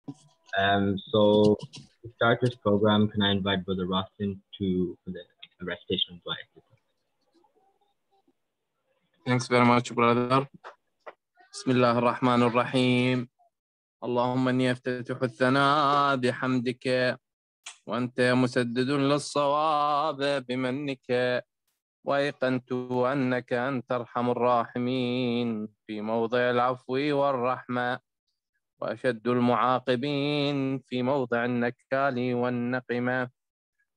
So to start this program, can I invite Brother Rostin for the recitation of Dua? Thanks very much, brother. بسم الله الرحمن الرحيم. اللهم إني أفتتح الثناء بحمدك وأنت مسدد للصواب بمنك، وأيقنت أنك أنت أرحم الراحمين في موضع العفو والرحمة، وأشد المعاقبين في موضع النكال والنقمة،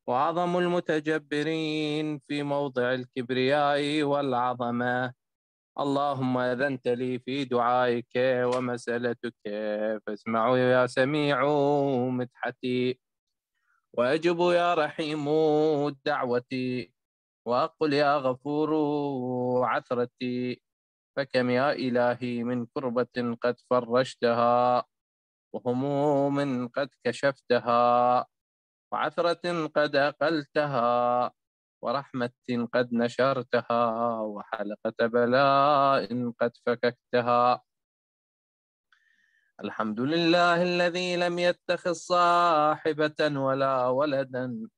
وأعظم المتجبرين في موضع الكبرياء والعظمة. اللهم أذنت لي في دعائك ومسألتك، فاسمعوا يا سميع مدحتي، وأجب يا رحيم دعوتي، وأقل يا غفور عثرتي. فكم يا إلهي من كربة قد فرجتها، وهموم قد كشفتها، وعثرة قد أقلتها، ورحمة قد نشرتها، وحلقة بلاء قد فككتها. الحمد لله الذي لم يتخذ صاحبة ولا ولدا،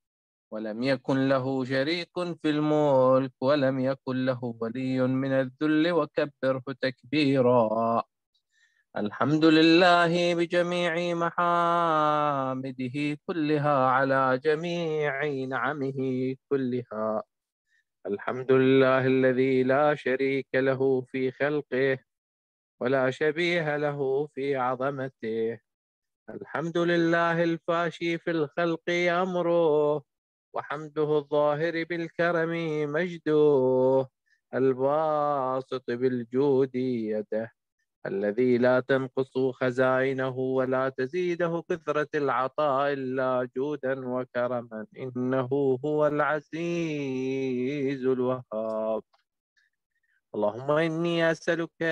ولم يكن له شريك في الملك، ولم يكن له ولي من الذل، وكبره تكبيرا. الحمد لله بجميع محامده كلها على جميع نعمه كلها. الحمد لله الذي لا شريك له في خلقه ولا شبيه له في عظمته. الحمد لله الفاشي في الخلق أمره، وحمده الظاهر بالكرم مجده، الباسط بالجود يده، الذي لا تنقص خزائنه ولا تزيده كثرة العطاء إلا جودا وكرما، إنه هو العزيز الوهاب. اللهم إني أسألك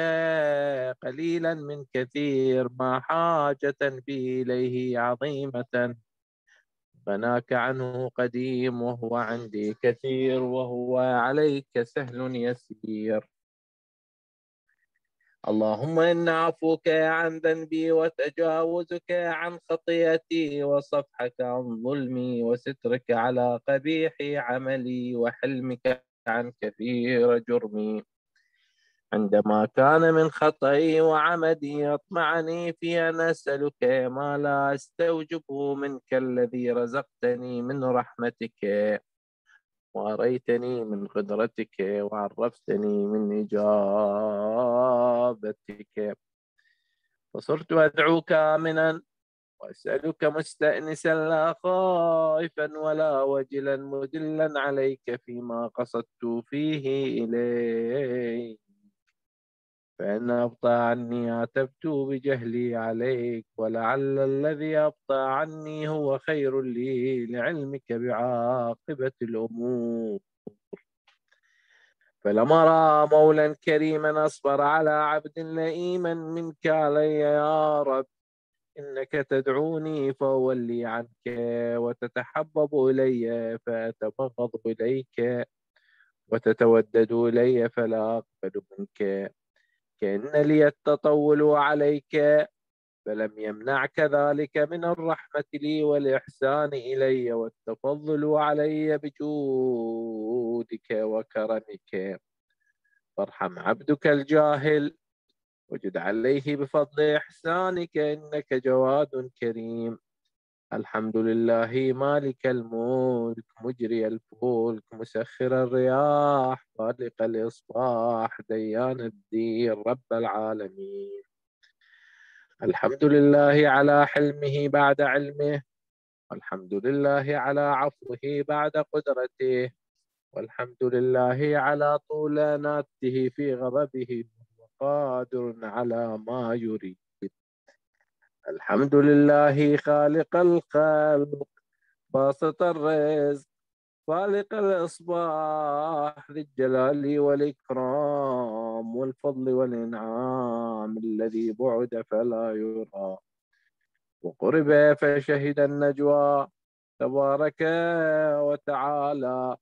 قليلا من كثير، ما حاجة بي إليه عظيمة، غناك عنه قديم، وهو عندي كثير، وهو عليك سهل يسير. اللهم إن عفوك عن ذنبي، وتجاوزك عن خطيئتي، وصفحك عن ظلمي، وسترك على قبيح عملي، وحلمك عن كثير جرمي، عندما كان من خطئي وعمدي يطمعني في أن أسألك ما لا أستوجبه منك، الذي رزقتني من رحمتك، وأريتني من قدرتك، وعرفتني من إجابتك، فصرت أدعوك آمنا، وأسألك مستأنسا لا خائفا ولا وجلا، مدلا عليك فيما قصدت فيه إليك، فإن أبطأ عني عتبت بجهلي عليك، ولعل الذي أبطأ عني هو خير لي لعلمك بعاقبة الأمور. فلما رأى مولا كريما أصبر على عبد لئيما منك علي يا رب، إنك تدعوني فأولي عنك، وتتحبب إلي فأتبغض إليك، وتتودد إلي فلا أقبل منك، كأن لي التطول عليك، فلم يمنعك ذلك من الرحمة لي والإحسان إلي والتفضل علي بجودك وكرمك. فارحم عبدك الجاهل، وجد عليه بفضل إحسانك، إنك جواد كريم. الحمد لله مالك الملك، مجري الفلك، مسخر الرياح، خالق الإصباح، ديان الدين، رب العالمين. الحمد لله على حلمه بعد علمه، والحمد لله على عفوه بعد قدرته، والحمد لله على طولاناته في غضبه، وقادر على ما يريد. الحمد لله خالق الخلق، باسط الرزق، خالق الإصباح، ذي الجلال والإكرام والفضل والإنعام، الذي بعد فلا يرى وقرب فشهد النجوى، تبارك وتعالى.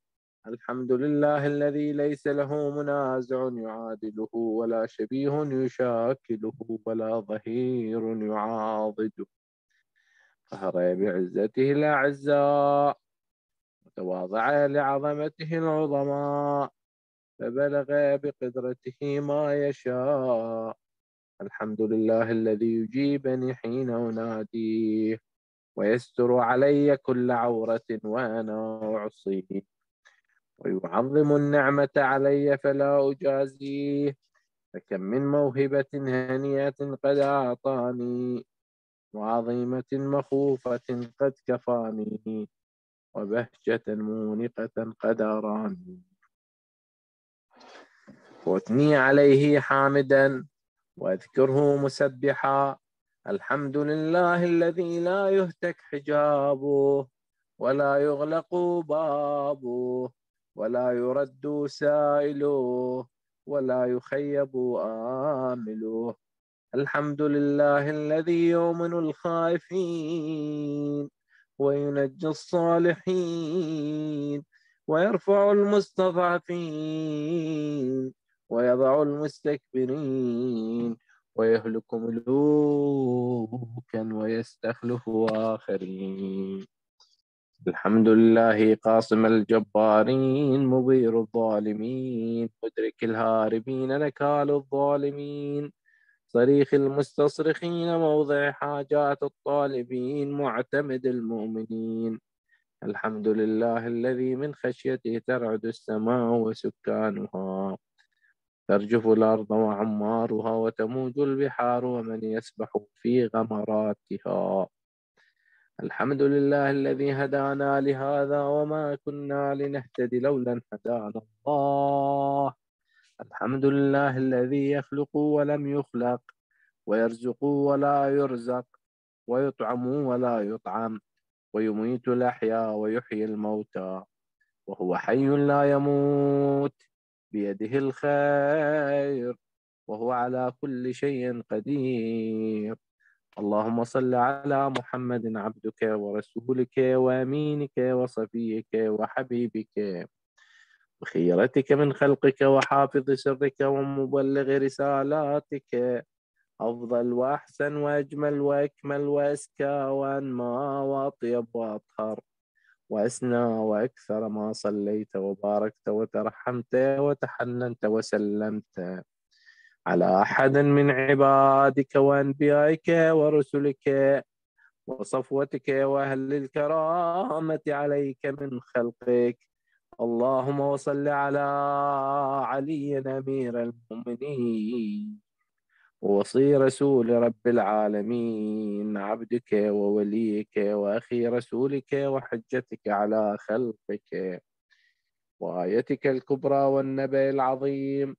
الحمد لله الذي ليس له منازع يعادله، ولا شبيه يشاكله، ولا ظهير يعاضده. قهر بعزته الأعزاء، وتواضع لعظمته العظماء، فبلغ بقدرته ما يشاء. الحمد لله الذي يجيبني حين أناديه، ويستر علي كل عورة وأنا أعصيه، ويعظم النعمة علي فلا أجازيه. فكم من موهبة هنيئة قد أعطاني، وعظيمة مخوفة قد كفاني، وبهجة مونقة قد أراني. وأثني عليه حامدا، وأذكره مسبحا. الحمد لله الذي لا يهتك حجابه، ولا يغلق بابه، ولا يرد سائله، ولا يخيب آمله. الحمد لله الذي يؤمن الخائفين، وينجي الصالحين، ويرفع المستضعفين، ويضع المستكبرين، ويهلك ملوكا ويستخلف آخرين. الحمد لله قاصم الجبارين، مبير الظالمين، مدرك الهاربين، نكال الظالمين، صريخ المستصرخين، موضع حاجات الطالبين، معتمد المؤمنين. الحمد لله الذي من خشيته ترعد السماء وسكانها، ترجف الأرض وعمارها، وتموج البحار ومن يسبح في غمراتها. الحمد لله الذي هدانا لهذا، وما كنا لنهتدي لولا أن هدانا الله. الحمد لله الذي يخلق ولم يخلق، ويرزق ولا يرزق، ويطعم ولا يطعم، ويميت الأحياء ويحيي الموتى، وهو حي لا يموت، بيده الخير، وهو على كل شيء قدير. اللهم صل على محمد عبدك ورسولك وأمينك وصفيك وحبيبك، وخيرتك من خلقك، وحافظ سرك، ومبلغ رسالاتك، أفضل وأحسن وأجمل وأكمل وأزكى وأنمى وأطيب وأطهر وأسنى وأكثر ما صليت وباركت وترحمت وتحننت وسلمت على أحد من عبادك وأنبيائك ورسلك وصفوتك وأهل الكرامة عليك من خلقك. اللهم وصل على علي أمير المؤمنين، ووصي رسول رب العالمين، عبدك ووليك وأخي رسولك وحجتك على خلقك، وآيتك الكبرى والنبأ العظيم.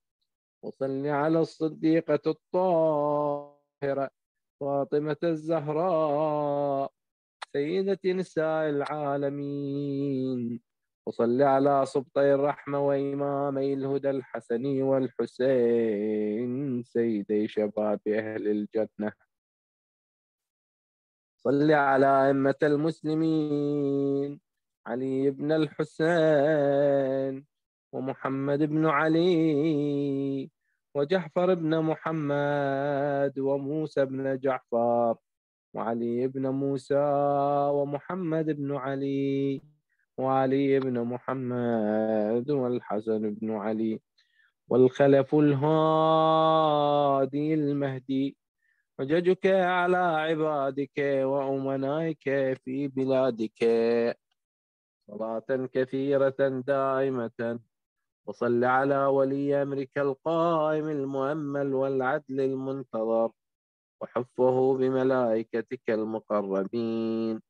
وصل على الصديقة الطاهرة فاطمة الزهراء، سيدة نساء العالمين. وصل على سبطي الرحمة وإمامي الهدى الحسن والحسين، سيدي شباب أهل الجنة. صل على أئمة المسلمين، علي بن الحسين، ومحمد بن علي، وجعفر بن محمد، وموسى بن جعفر، وعلي بن موسى، ومحمد بن علي، وعلي بن محمد، والحسن بن علي، والخلف الهادي المهدي، حججك على عبادك وأمنائك في بلادك، صلاة كثيرة دائمة. وصل على ولي أمرك القائم المؤمل والعدل المنتظر، وحفه بملائكتك المقربين،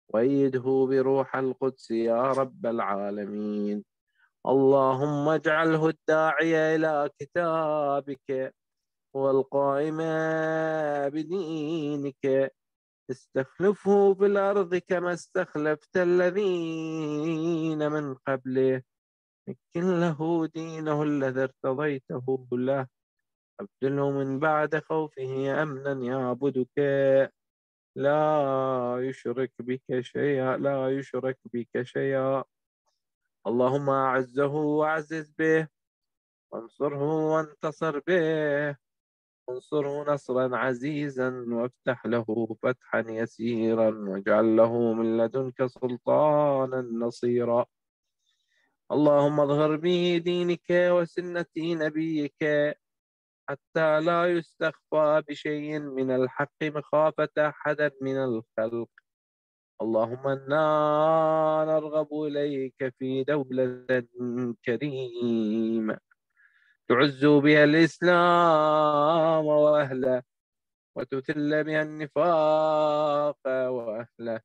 وأيده بروح القدس يا رب العالمين. اللهم اجعله الداعي إلى كتابك، والقائم بدينك، استخلفه في الأرض كما استخلفت الذين من قبله، مكن له دينه الذي ارتضيته له، أبدله من بعد خوفه أمنا يعبدك، لا يشرك بك شيئا، لا يشرك بك شيئا. اللهم أعزه وأعزز به، وانصره وانتصر به، انصره نصرا عزيزا وافتح له فتحا يسيرا واجعل له من لدنك سلطانا نصيرا. اللهم اظهر به دينك وسنة نبيك حتى لا يستخفى بشيء من الحق مخافة أحد من الخلق. اللهم إنا نرغب إليك في دولة كريمة تعز بها الإسلام وأهله وتذل بها النفاق وأهله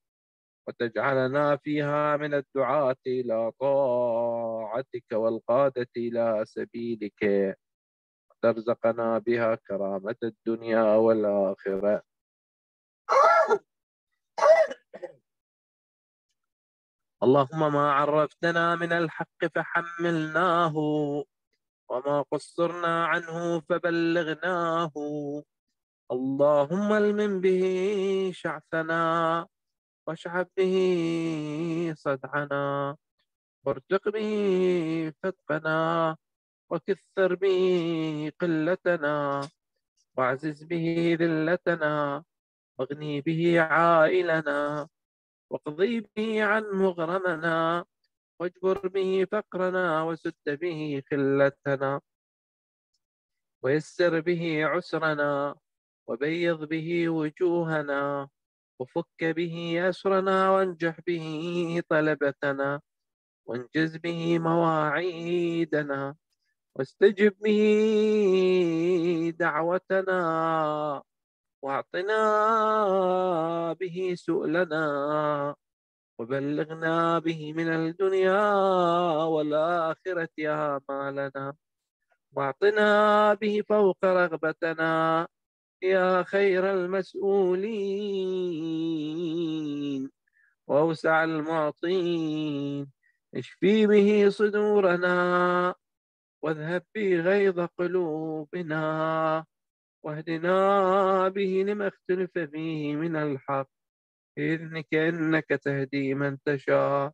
وتجعلنا فيها من الدعاة إلى طاعتك والقادة إلى سبيلك وترزقنا بها كرامة الدنيا والآخرة. اللهم ما عرفتنا من الحق فحملناه وما قصرنا عنه فبلغناه. اللهم المن به شعثنا واشعب به صدعنا وارتق به فتقنا وكثر به قلتنا واعزز به ذلتنا واغني به عائلنا واقضي به عن مغرمنا واجبر به فقرنا وسد به خلتنا ويسر به عسرنا وبيض به وجوهنا وفك به أسرنا وانجح به طلبتنا وانجز به مواعيدنا واستجب به دعوتنا واعطنا به سؤلنا وبلغنا به من الدنيا والآخرة آمالنا واعطنا به فوق رغبتنا يا خير المسؤولين وأوسع المعطين. اشفي به صدورنا واذهب به غيظ قلوبنا واهدنا به لما اختلف فيه من الحق بإذنك إنك تهدي من تشاء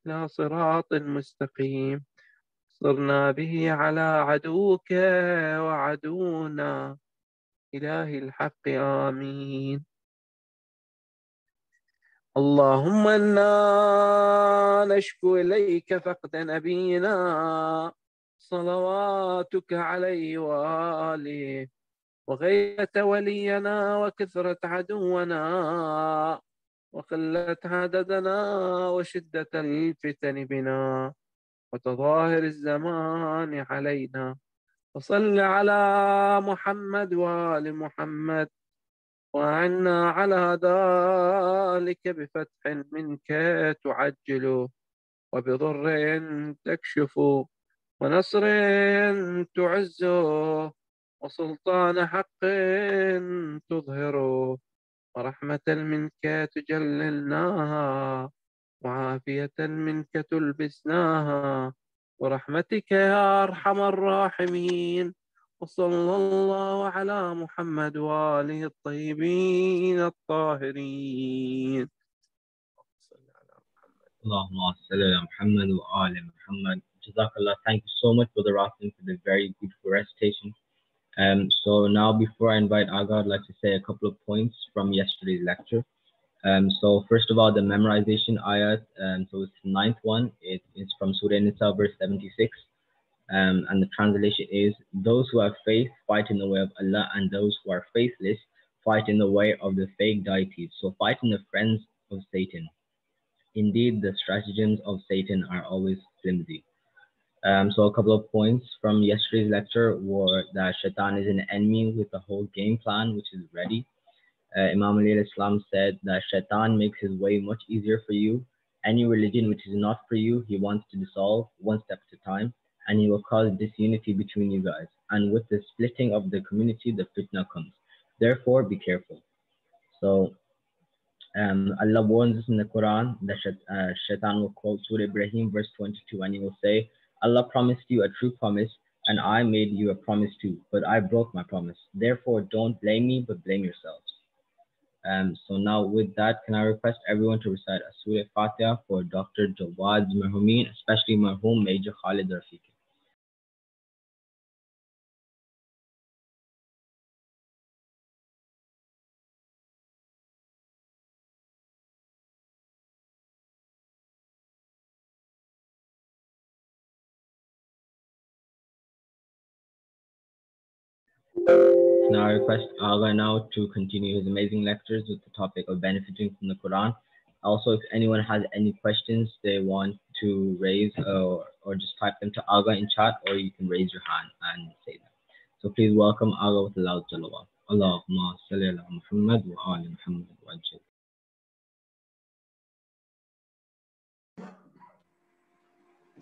إلى صراط مستقيم. صرنا به على عدوك وعدونا إله الحق آمين. اللهم إنا نشكو إليك فقد نبينا صلواتك عليه وآله وغيرة ولينا وكثرة عدونا وقلة عددنا وشدة الفتن بنا وتظاهر الزمان علينا. وصل على محمد وآل محمد وأعنا على ذلك بفتح منك تعجل وبضر تكشف ونصر تعز وسلطان حق تظهر ورحمة منك تجللناها وعافية منك تلبسناها ورحمتك يا أرحم الراحمين. وصلى الله على محمد وآله الطيبين الطاهرين. Allahumma salli ala Muhammad wa ali Muhammad. Jazakallah. Thank you so much for the Rasim for the very beautiful recitation. So now before I invite Aga, I'd like to say a couple of points from yesterday's lecture. So first of all, the memorization ayat, so it's the ninth one. It is from Surah Nisa, verse 76. And the translation is, those who have faith fight in the way of Allah, and those who are faithless fight in the way of the fake deities. So fight in the friends of Satan. Indeed, the stratagems of Satan are always flimsy. So a couple of points from yesterday's lecture were that Shaitan is an enemy with the whole game plan, which is ready. Imam Ali al-Islam said that Shaitan makes his way much easier for you. Any religion which is not for you, he wants to dissolve one step at a time, and he will cause disunity between you guys. And with the splitting of the community, the fitna comes. Therefore, be careful. So Allah warns us in the Quran that Shaitan will quote Surah Ibrahim verse 22, and he will say, Allah promised you a true promise, and I made you a promise too, but I broke my promise. Therefore, don't blame me, but blame yourselves. So now with that, can I request everyone to recite a Surah Fatiha for Dr. Jawad Marhumeen, especially Marhum Major Khalid Rafiqi. Now I request Aga now to continue his amazing lectures with the topic of benefiting from the Quran. Also, if anyone has any questions they want to raise or just type them to Aga in chat, or you can raise your hand and say them. So please welcome Aga with a loud salawat. Allahumma salli ala Muhammad wa ali Muhammad wa ajil.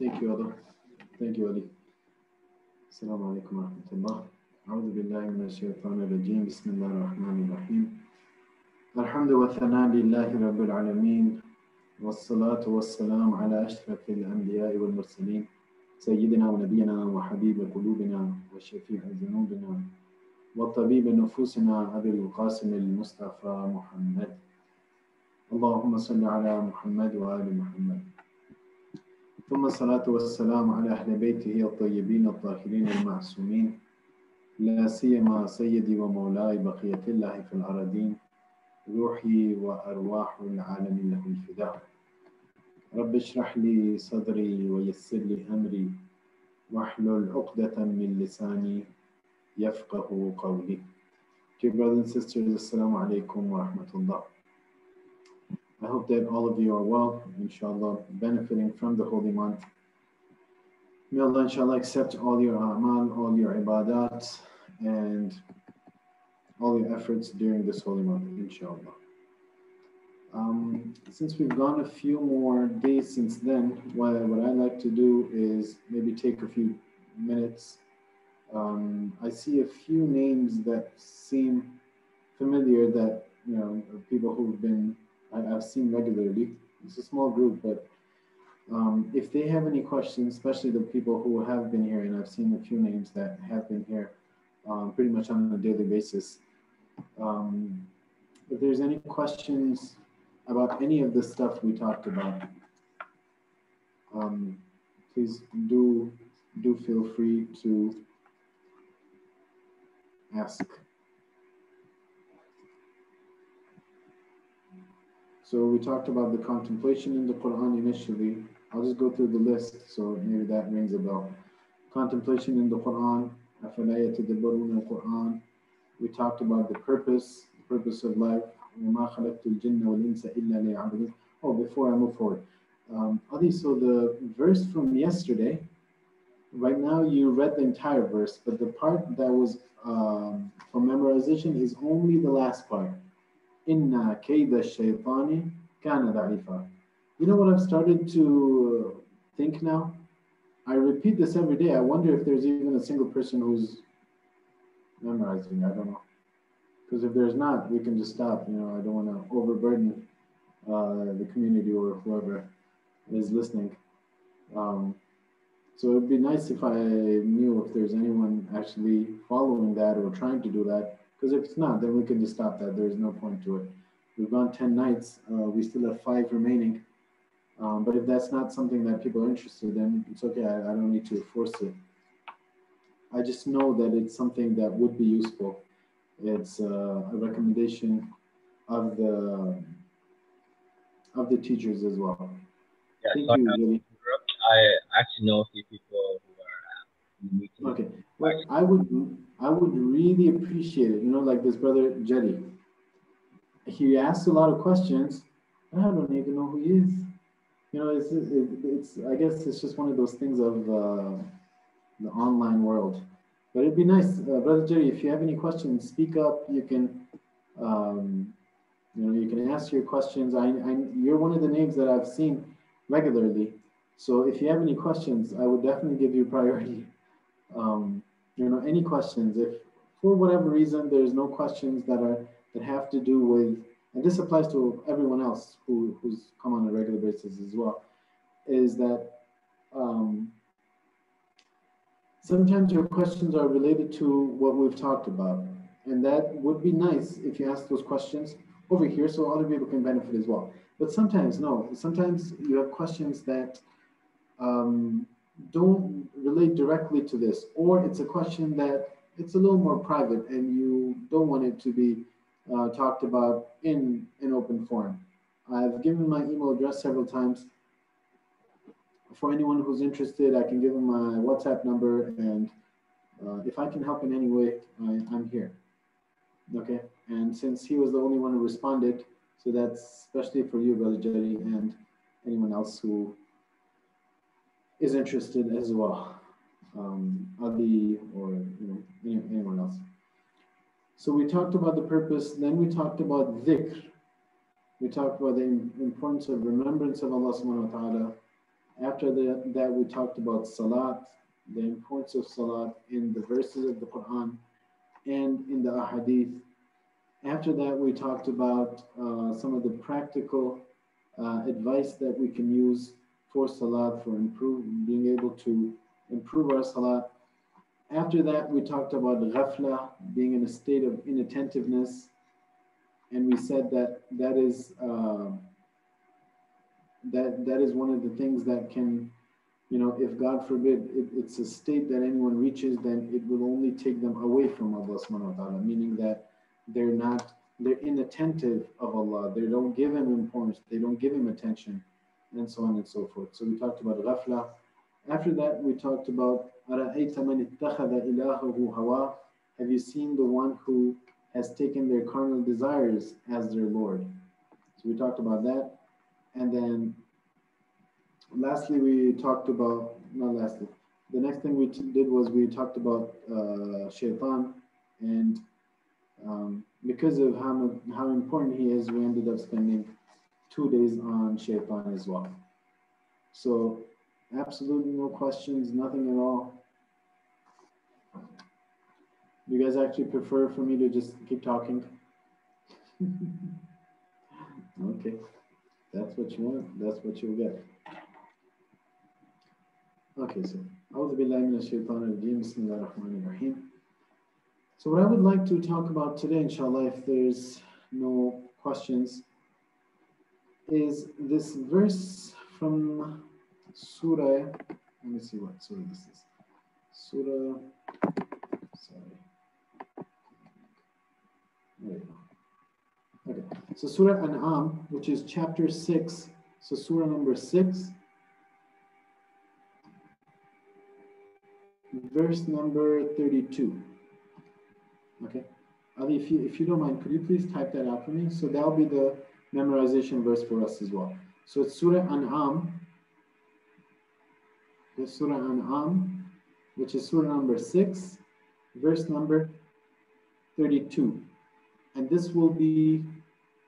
Thank you, Allah. Thank you, Ali. Assalamu alaikum wa rahmatullah. أعوذ بالله من الشيطان الرجيم. بسم الله الرحمن الرحيم. الحمد والثناء لله رب العالمين والصلاة والسلام على أشرف الأنبياء والمرسلين سيدنا ونبينا وحبيب قلوبنا وشفيع ذنوبنا وطبيب نفوسنا أبي القاسم المصطفى محمد. اللهم صل على محمد وآل محمد. ثم الصلاة والسلام على أهل بيته الطيبين الطاهرين المعصومين لا سيما سيدي ومولاي بقية الله في الأراضين روحي وأرواح العالم له الفداء. رب اشرح لي صدري ويسر لي أمري واحلل عقدة من لساني يفقه قولي. Dear brothers and sisters, Assalamu alaikum wa rahmatullah. I hope that all of you are well, inshallah, benefiting from the holy month. May Allah, inshallah, accept all your a'mal, all your ibadat, and all your efforts during this holy month, inshallah. Since we've gone a few more days since then, what I like to do is maybe take a few minutes. I see a few names that seem familiar that, you know, people who've been, I've seen regularly. It's a small group, but if they have any questions, especially the people who have been here, and I've seen a few names that have been here pretty much on a daily basis. If there's any questions about any of the stuff we talked about, please do feel free to ask. So we talked about the contemplation in the Quran initially. I'll just go through the list, so maybe that rings a bell. Contemplation in the Quran. أَفَلَا يَتَدَبَّرُونَ الْقُرْآنَ. We talked about the purpose of life. وَمَا خَلَقْتُ الْجِنَّ وَالْإِنسَ إِلَّا لِيَعْبُدُونَ. Oh, before I move forward. Ali, so the verse from yesterday, right now you read the entire verse, but the part that was for memorization is only the last part. Inna kayda shaytani kana da'ifa. You know what I've started to think now? I repeat this every day. I wonder if there's even a single person who's memorizing. I don't know. Because if there's not, we can just stop. You know, I don't want to overburden the community or whoever is listening. So it'd be nice if I knew if there's anyone actually following that or trying to do that. Because if it's not, then we can just stop that. There's no point to it. We've gone 10 nights. We still have 5 remaining. But if that's not something that people are interested in, it's okay. I don't need to force it. I just know that it's something that would be useful. It's a recommendation of the teachers as well. Yeah, Thank sorry, you, Zaidi. I actually know a few people who are in the meeting. Okay, well, I would really appreciate it. You know, like this brother Zaidi. He asks a lot of questions. I don't even know who he is. You know, it's I guess it's just one of those things of the online world. But it'd be nice, brother Zaidi, if you have any questions, speak up. You can, you know, you can ask your questions. You're one of the names that I've seen regularly. So if you have any questions, I would definitely give you priority. You know, any questions. If for whatever reason there's no questions that have to do with, and this applies to everyone else who's come on a regular basis as well, is that sometimes your questions are related to what we've talked about. And that would be nice if you ask those questions over here so other people can benefit as well. But sometimes, no. Sometimes you have questions that don't relate directly to this, or it's a question that it's a little more private and you don't want it to be talked about in an open forum. I've given my email address several times. For anyone who's interested, I can give them my WhatsApp number, and if I can help in any way, I'm here. Okay, and since he was the only one who responded, so that's especially for you, Brother Jerry, and anyone else who is interested as well, Ali or anyone else. So we talked about the purpose, then we talked about dhikr. We talked about the importance of remembrance of Allah subhanahu wa ta'ala. After that, we talked about salat, the importance of salat in the verses of the Quran and in the ahadith. After that, we talked about some of the practical advice that we can use for salat, for being able to improve our salat. After that, we talked about ghafla, being in a state of inattentiveness. And we said that that is one of the things that can, if God forbid, it's a state that anyone reaches, then it will only take them away from Allah subhanahu wa ta'ala, meaning that they're inattentive of Allah. They don't give Him importance. They don't give Him attention, and so on and so forth. So we talked about ghafla. After that, we talked about أَرَأَيْتَ مَنِ اتَّخَذَ إِلَهَهُ هَوَاهُ. Have you seen the one who has taken their carnal desires as their Lord? So we talked about that. And then lastly, we talked about, not lastly, the next thing we did was we talked about shaitan, and because of how important he is, we ended up spending 2 days on shaitan as well. So absolutely no questions, nothing at all. You guys actually prefer for me to just keep talking? Okay, that's what you want, that's what you'll get. Okay, so أعوذ بالله من الشيطان الرجيم بسم الله الرحمن الرحيم. So what I would like to talk about today, inshallah, if there's no questions, is this verse from Surah, let me see what surah this is. Surah, sorry. There you go. Okay, so Surah An'am, which is chapter 6, so surah number 6, verse number 32. Okay, Ali, if you don't mind, could you please type that out for me? So that'll be the memorization verse for us as well. So it's Surah An'am, the Surah An'am, which is surah number 6, verse number 32. And this will be,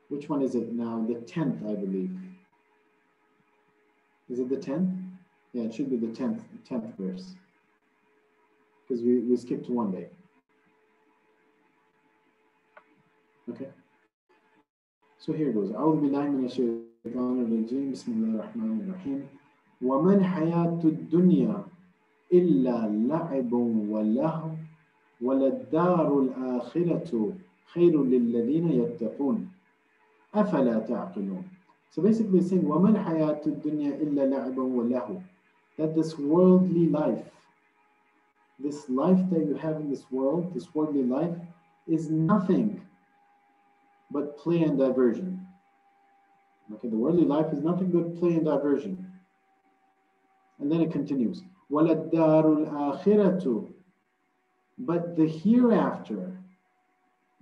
which one is it now? The 10th, I believe. Is it the 10th? Yeah, it should be the 10th verse. Because we skipped one day. Okay. So here goes. أعوذ بالله من الشيطان الرجيم بسم الله الرحمن الرحيم. وما الحياة الدنيا إلا لعب ولهو وللدار الآخرة خير للذين يتقون أفلا تعقلون. So basically saying وما الحياة الدنيا إلا لعب ولهو, that this worldly life, this life that you have in this world, this worldly life, is nothing but play and diversion. Okay, the worldly life is nothing but play and diversion. And then it continues, وَلَلدَّارُ الْآخِرَةُ, but the hereafter,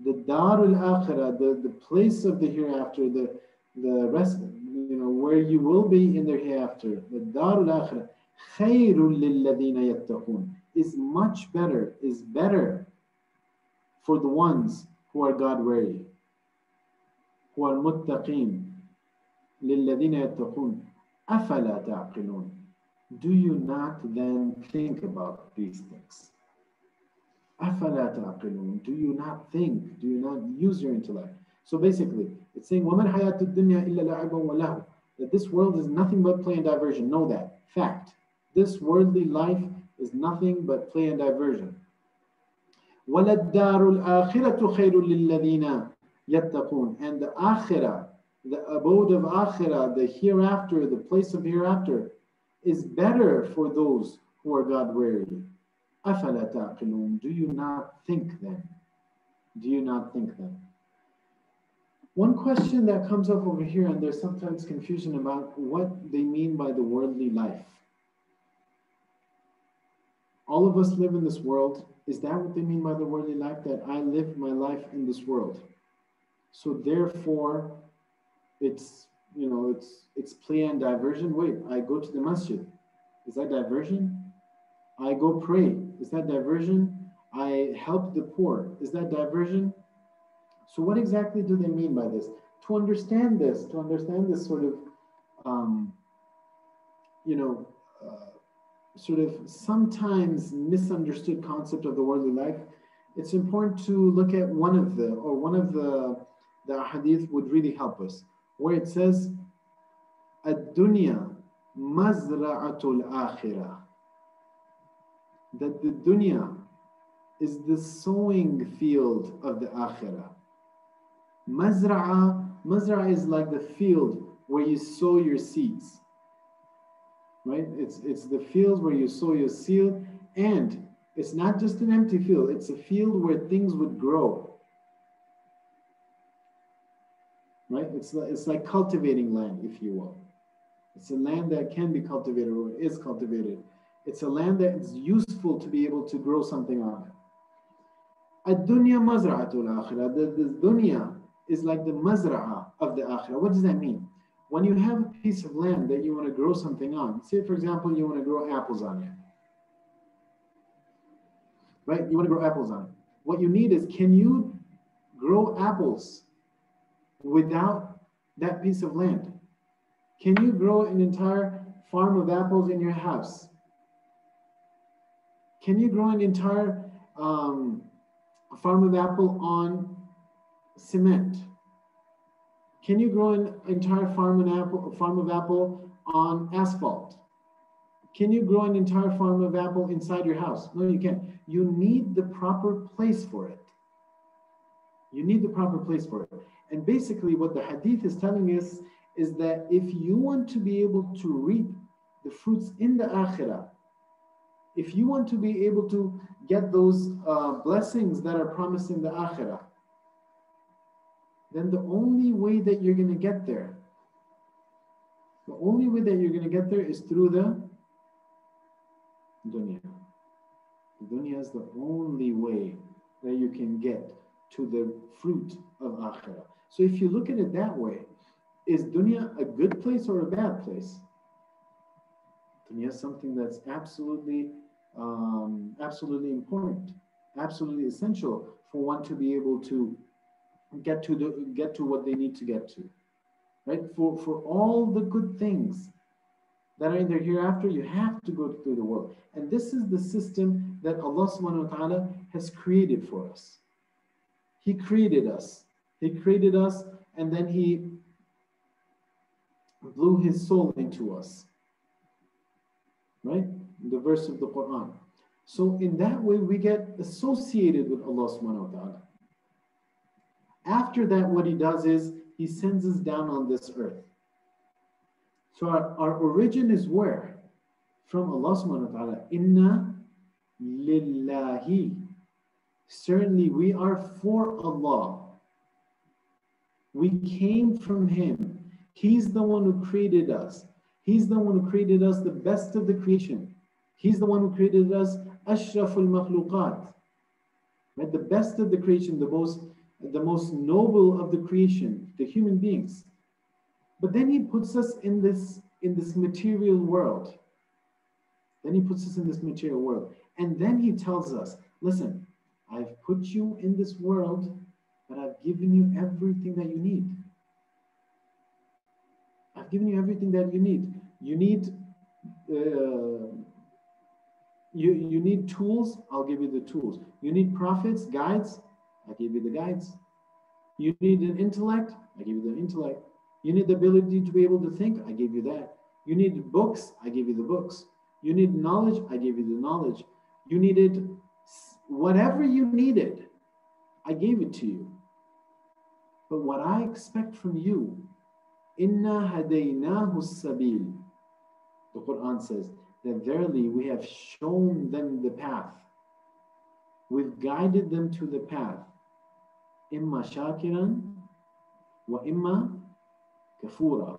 the Darul Akhirah, the place of the hereafter, the rest, where you will be in the hereafter, the Darul Akhirah, خَيْرٌ لِلَّذِينَ يَتَّقُونَ, is much better, is better for the ones who are God-wary, who are muttaqeen. لِلَّذِينَ يَتَّقُونَ أَفَلَا تَعْقِلُونَ. Do you not then think about these things? أَفَلَا تَعْقِلُونَ. Do you not think? Do you not use your intellect? So basically, it's saying وَمَنْ حَيَاةُ الدُّنْيَا إِلَّا لَعِبًا وَلَهُ, that this world is nothing but play and diversion. Know that. Fact. This worldly life is nothing but play and diversion. وَلَلدَّارُ الْآخِرَةُ خَيْرٌ لِلَّذِينَ يَتَّقُونَ. And the akhirah, the abode of akhirah, the hereafter, the place of hereafter, is better for those who are God-wary. أَفَلَا تَعْقِلُونَ. Do you not think then? Do you not think then? One question that comes up over here, and there's sometimes confusion about what they mean by the worldly life. All of us live in this world. Is that what they mean by the worldly life? That I live my life in this world. So therefore, it's, you know, it's play and diversion. Wait, I go to the masjid. Is that diversion? I go pray. Is that diversion? I help the poor. Is that diversion? So what exactly do they mean by this? To understand this sort of, you know, sort of sometimes misunderstood concept of the worldly life, it's important to look at one of the hadith would really help us, where it says, "Ad-dunya mazra'atul akhirah," that the dunya is the sowing field of the akhirah. Mazra'a is like the field where you sow your seeds. Right? It's the field where you sow your seed, and it's not just an empty field, it's a field where things would grow. Right? It's like cultivating land, if you will. It's a land that can be cultivated or is cultivated. It's a land that is useful to be able to grow something on it. Ad-dunya mazra'atul akhirah. The dunya is like the mazra'a of the akhirah. What does that mean? When you have a piece of land that you want to grow something on, say for example, you want to grow apples on it, right? You want to grow apples on it. What you need is, can you grow apples without that piece of land? Can you grow an entire farm of apples in your house? Can you grow an entire farm of apple on cement? Can you grow an entire farm of apple on asphalt? Can you grow an entire farm of apple inside your house? No, you can't. You need the proper place for it. You need the proper place for it. And basically what the hadith is telling us is that if you want to be able to reap the fruits in the akhirah, if you want to be able to get those blessings that are promised in the akhirah, then the only way that you're going to get there, is through the dunya. The dunya is the only way that you can get to the fruit of akhirah. So if you look at it that way, is dunya a good place or a bad place? Dunya is something that's absolutely important, absolutely essential for one to be able to get to what they need to get to, right? For all the good things that are in the hereafter, you have to go through the world. And this is the system that Allah subhanahu wa ta'ala has created for us. He created us. And then He blew His soul into us. Right? The verse of the Quran. So in that way, we get associated with Allah subhanahu wa ta'ala. After that, what He does is He sends us down on this earth. So our origin is where? From Allah subhanahu wa ta'ala. Inna lillahi. Certainly we are for Allah. We came from Him. He's the one who created us. He's the one who created us, the best of the creation. He's the one who created us, ashraful makhluqat. Right? The best of the creation, the most noble of the creation, the human beings. But then He puts us in this material world. And then He tells us, listen, I've put you in this world, but I've given you everything that you need. I've given you everything that you need. You need tools, I'll give you the tools. You need prophets, guides, I give you the guides. You need an intellect, I give you the intellect. You need the ability to be able to think, I give you that. You need books, I give you the books. You need knowledge, I give you the knowledge. You needed whatever you needed, I gave it to you. But what I expect from you, Inna hadaynahu sabil. The Quran says that verily we have shown them the path. We've guided them to the path. Imma shakiran wa imma kafura.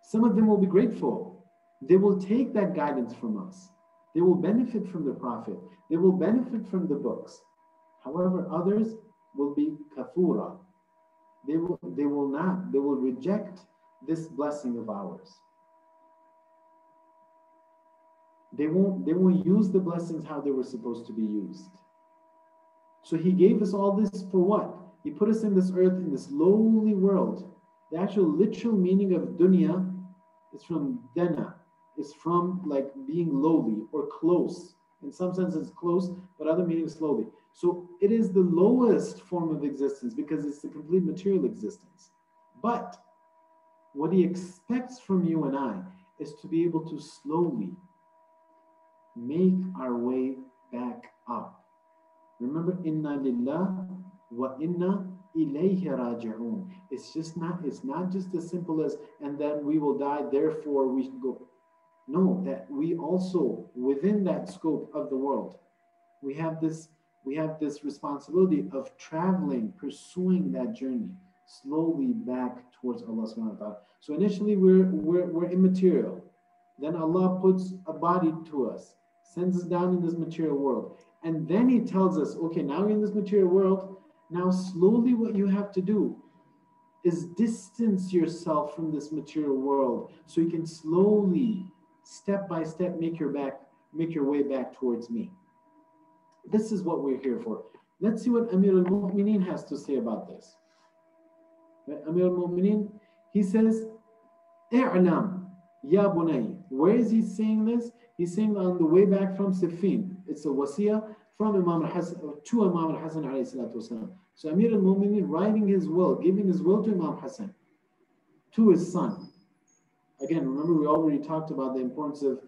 Some of them will be grateful. They will take that guidance from us. They will benefit from the Prophet. They will benefit from the books. However, others will be kafura. They will not. They will reject this blessing of ours. They won't use the blessings how they were supposed to be used. So he gave us all this for what? He put us in this earth, in this lowly world. The actual literal meaning of dunya is from dana. It's from like being lowly or close. In some sense it's close, but other meanings slowly. So it is the lowest form of existence because it's the complete material existence. But what he expects from you and I is to be able to slowly make our way back up. Remember, inna lillah wa inna ilayhi raji'un. It's not just as simple as, and then we will die, therefore we should go. No, that we also, within that scope of the world, we have this responsibility of traveling, pursuing that journey slowly back towards Allah subhanahu wa ta'ala. So initially we're immaterial. Then Allah puts a body to us, sends us down in this material world. And then he tells us, okay, now you're in this material world. Now slowly what you have to do is distance yourself from this material world so you can slowly, step by step, make your way back towards me. This is what we're here for. Let's see what Amir al-Mu'mineen has to say about this. Right? Amir al-Mu'mineen, he says, "I'lam ya bunay." Where is he saying this? He's saying on the way back from Siffin. It's a wasiyah from Imam al-Hasan to Imam al-Hasan alayhi salatu wasalam. So Amir al-Mu'mineen writing his will, giving his will to Imam Hassan, to his son. Again, remember we already talked about the importance of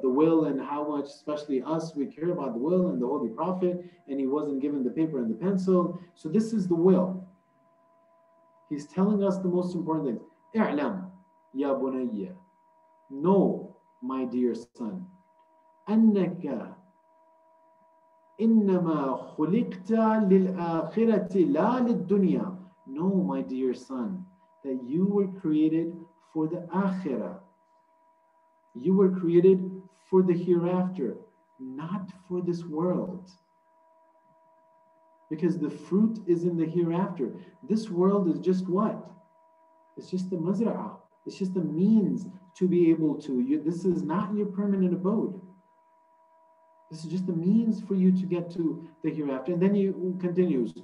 the will and how much, especially us, we care about the will and the Holy Prophet, and he wasn't given the paper and the pencil. So this is the will. He's telling us the most important thing. I'lam ya bunayya. Know, my dear son, annaka innama khuliqta lil akhirati la lid dunya. Know, my dear son, that you were created for the akhirah. You were created for the hereafter, not for this world. Because the fruit is in the hereafter. This world is just what? It's just the mazra'ah. It's just the means to be able to. This is not your permanent abode. This is just the means for you to get to the hereafter. And then he continues,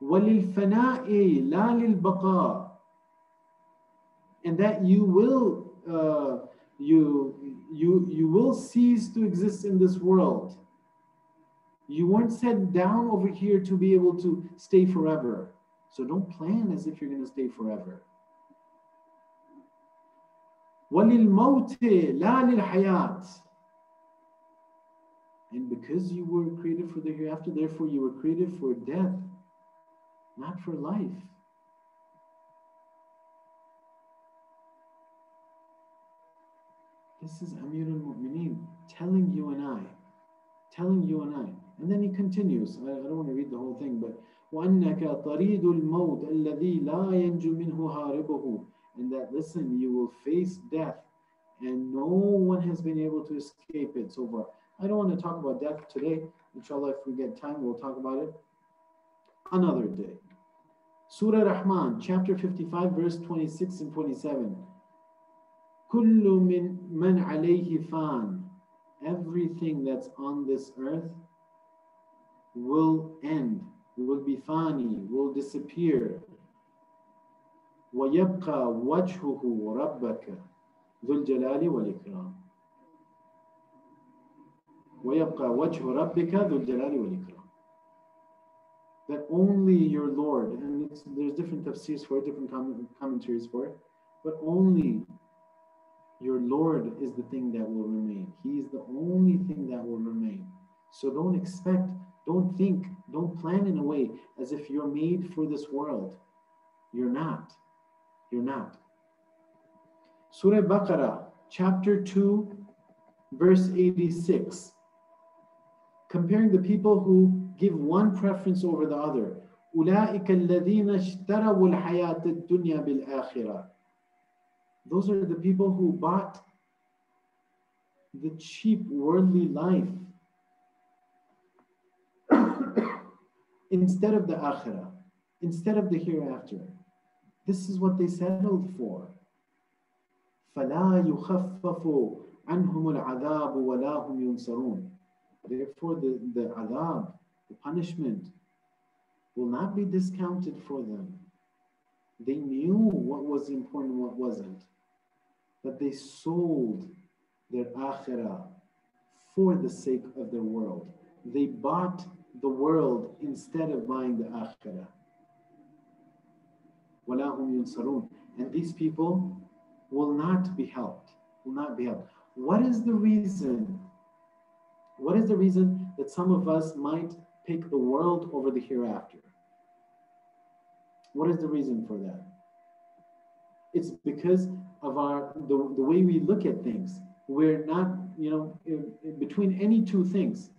وَلِلْفَنَاءِ لَا لِلْبَقَاءِ. And that you will you will cease to exist in this world. You weren't set down over here to be able to stay forever. So don't plan as if you're going to stay forever. وَلِلْمَوْتِ لَا لِلْحَيَاةِ. And because you were created for the hereafter, therefore you were created for death, not for life. This is Amir al-Mu'mineen telling you and I. And then he continues. I don't want to read the whole thing, but وَأَنَّكَ طَرِيدُ الْمَوْتِ الَّذِي لَا يَنْجُ مِنْهُ هَارِبُهُ. And that, listen, you will face death and no one has been able to escape it so far. I don't want to talk about death today. Inshallah, if we get time, we'll talk about it another day. Surah Rahman, chapter 55, verse 26 and 27. كُلُّ مَنْ عَلَيْهِ فَانٍ. Everything that's on this earth will end, will be fani, will disappear. وَيَبْقَى وَجْهُهُ رَبَّكَ ذُو الْجَلَالِ وَالْإِكْرَامِ. وَيَبْقَى وَجْهُ رَبِّكَ ذُو الْجَلَالِ وَالْإِكْرَامِ. That only your Lord, and there's different tafsirs for it, different commentaries for it, but only your Lord is the thing that will remain. He is the only thing that will remain. So don't expect, don't think, don't plan in a way as if you're made for this world. You're not. You're not. Surah Baqarah, chapter 2, verse 86. Comparing the people who give one preference over the other. أُولَٰئِكَ الَّذِينَ اشْتَرَوُا الْحَيَاةَ الدُّنْيَا بِالْآخِرَةِ. Those are the people who bought the cheap worldly life instead of the akhirah, instead of the hereafter. This is what they settled for. فَلَا يُخَفَّفُ عَنْهُمُ الْعَذَابُ وَلَا هُمْ يُنْصَرُونَ. Therefore, the adhab, the punishment, will not be discounted for them. They knew what was important and what wasn't, but they sold their akhirah for the sake of their world. They bought the world instead of buying the akhirah. وَلَا هُمْ يُنْصَرُونَ. And these people will not be helped, will not be helped. What is the reason? What is the reason that some of us might pick the world over the hereafter? What is the reason for that? It's because of the way we look at things. We're not, in between any two things.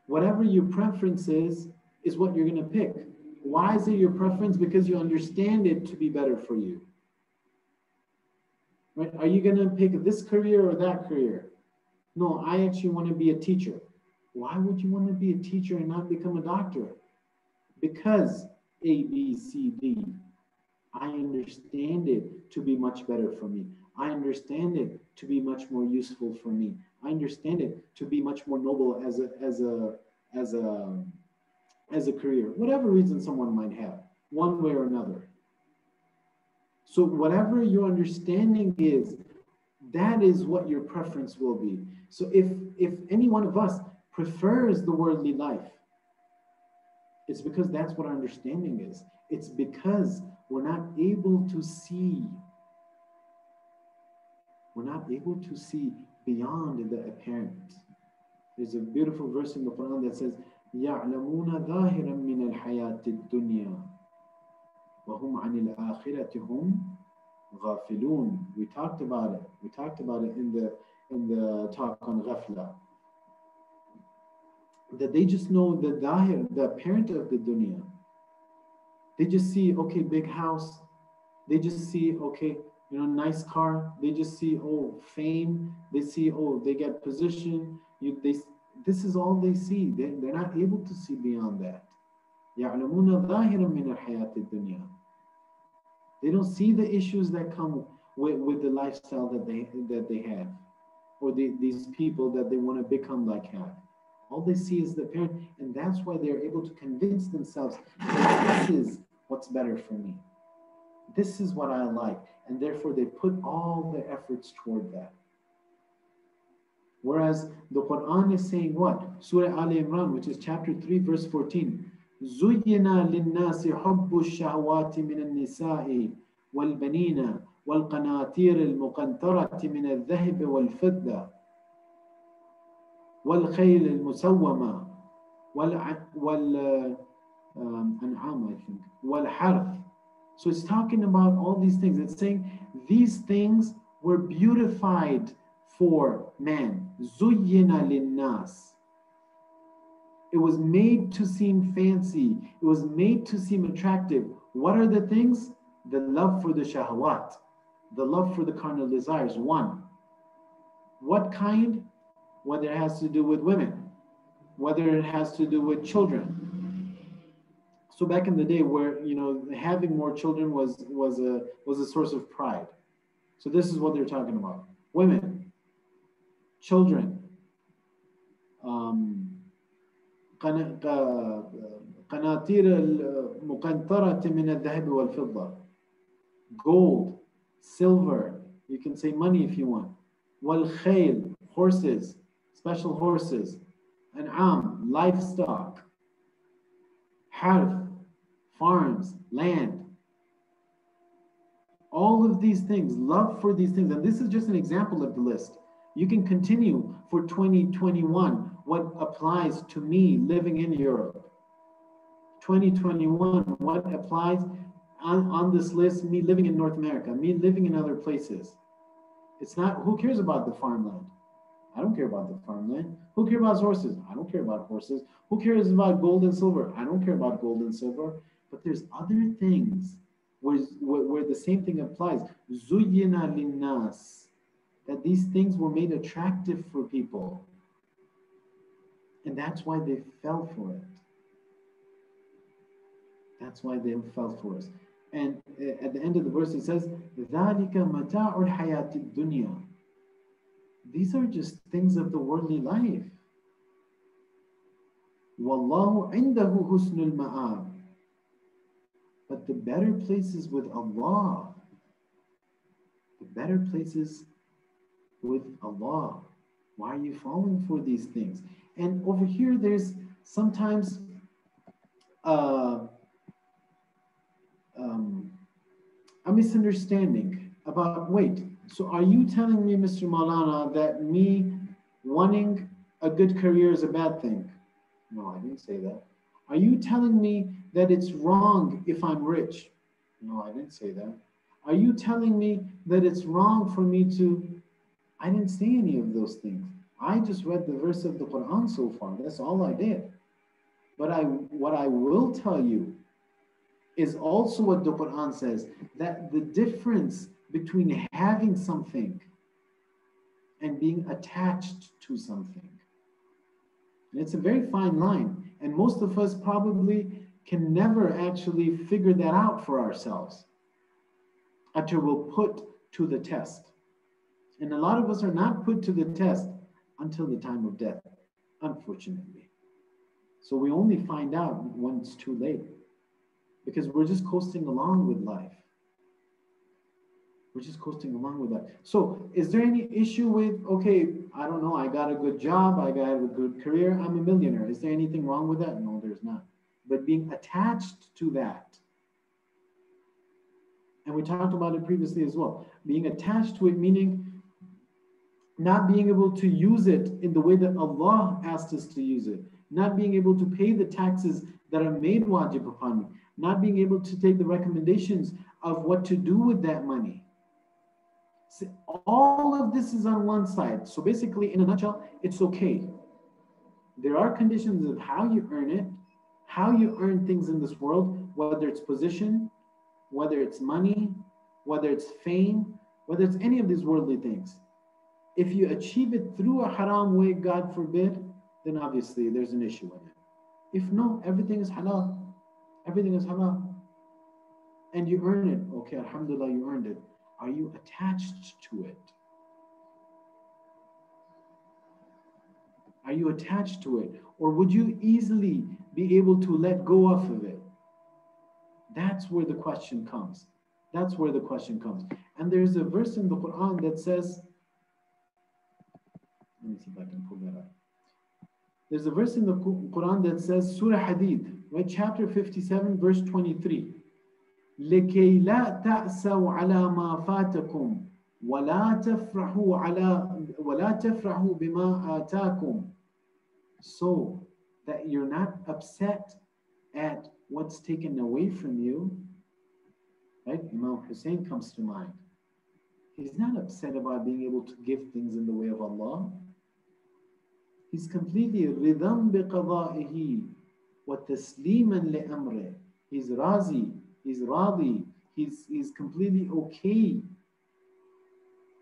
Whatever your preference is what you're going to pick. Why is it your preference? Because you understand it to be better for you. Right? Are you going to pick this career or that career? No, I actually want to be a teacher. Why would you want to be a teacher and not become a doctor? Because A, B, C, D. I understand it to be much better for me. I understand it to be much more useful for me. I understand it to be much more noble as a career. Whatever reason someone might have, one way or another. So whatever your understanding is, that is what your preference will be. So if any one of us prefers the worldly life, it's because that's what our understanding is. It's because we're not able to see. We're not able to see beyond the apparent. There's a beautiful verse in the Quran that says, يَعْلَمُونَ ظَاهِرًا مِنَ الْحَيَاةِ الدُّنْيَا وَهُمْ عَنِ الْآخِرَةِ هُمْ غَافِلُونَ. We talked about it. We talked about it in the talk on ghafla. That they just know the zahir, the apparent of the dunya. They just see, okay, big house. They just see, okay, nice car. They just see, fame. They see, they get position. This is all they see. They're not able to see beyond that. يَعْلَمُونَ ظَاهِرًا مِنَ الْحَيَاةِ الدُّنْيَا. They don't see the issues that come with the lifestyle that they have, or these people that they want to become like have. All they see is the parent, and that's why they're able to convince themselves that this is what's better for me. This is what I like, and therefore they put all their efforts toward that. Whereas the Quran is saying what? Surah Al Imran, which is chapter 3, verse 14. زُيِّنَ لِلنَّاسِ حُبُّ الشَّهَوَاتِ مِنَ النِّسَاءِ وَالْبَنِينَ وَالْقَنَاطِيرِ الْمُقَنْطَرَةِ مِنَ الذَّهَبِ وَالْفِضَّةِ وَالْخَيْلِ الْمُسَوَّمَةِ وَالْأَنْعَامِ, I think, وَالْحَرْثِ. So it's talking about all these things. It's saying these things were beautified for man. زُيِّنَ لِلنَّاسِ. It was made to seem fancy. It was made to seem attractive. What are the things? The love for the shahawat, the love for the carnal desires. One. What kind? Whether it has to do with women, whether it has to do with children. So back in the day, where having more children was a source of pride. So this is what they're talking about: women, children. قناطير المقنطرة من الذهب والفضة. Gold, silver, you can say money if you want. والخيل, horses, special horses. أنعام, livestock. حرث, farms, land. All of these things, love for these things, and this is just an example of the list. You can continue for 2021. What applies to me living in Europe? 2021, what applies on this list, me living in North America, me living in other places? It's not, who cares about the farmland? I don't care about the farmland. Who cares about horses? I don't care about horses. Who cares about gold and silver? I don't care about gold and silver. But there's other things where the same thing applies. زُيِّنَ لِلنَّاسِ. that these things were made attractive for people. And that's why they fell for it. That's why they fell for us. And at the end of the verse it says, ذَلِكَ مَتَاعُ الْحَيَاةِ الدُّنْيَا. These are just things of the worldly life. وَاللَّهُ عِنْدَهُ حُسْنُ الْمَآبِ. But the better places with Allah. The better places with Allah. Why are you falling for these things? And over here there's sometimes a misunderstanding about, wait, so are you telling me, Mr. Maulana, that me wanting a good career is a bad thing? No, I didn't say that. Are you telling me that it's wrong if I'm rich? No, I didn't say that. Are you telling me that it's wrong for me to... I didn't say any of those things. I just read the verse of the Quran so far. That's all I did. But what I will tell you is also what the Quran says, that the difference between having something and being attached to something. And it's a very fine line. And most of us probably can never actually figure that out for ourselves until we're put to the test. And a lot of us are not put to the test until the time of death, unfortunately. So we only find out when it's too late, because we're just coasting along with life. We're just coasting along with life. So is there any issue with, okay, I don't know, I got a good job, I got a good career, I'm a millionaire. Is there anything wrong with that? No, there's not. But being attached to that, and we talked about it previously as well, being attached to it, meaning not being able to use it in the way that Allah asked us to use it, not being able to pay the taxes that are made wajib upon me, not being able to take the recommendations of what to do with that money. So all of this is on one side. So basically, in a nutshell, it's okay. There are conditions of how you earn it, how you earn things in this world, whether it's position, whether it's money, whether it's fame, whether it's any of these worldly things. If you achieve it through a haram way, God forbid, then obviously there's an issue in it. If no, everything is halal. Everything is halal. And you earn it. Okay, alhamdulillah, you earned it. Are you attached to it? Are you attached to it? Or would you easily be able to let go off of it? That's where the question comes. That's where the question comes. And there's a verse in the Quran that says, let me see if I can pull that up. There's a verse in the Quran that says, Surah Hadid, right? Chapter 57, verse 23. لِكَيْ لَا تَأْسَوْا عَلَى مَا فَاتَكُمْ وَلَا تَفْرَحُوا بِمَا آتَاكُمْ. So that you're not upset at what's taken away from you. Right? Imam Hussein comes to mind. He's not upset about being able to give things in the way of Allah. He's completely رِضًا بِقَضَائِهِ وَتَسْلِيمًا لِأَمْرِهِ. He's razi, he's radi, he's completely okay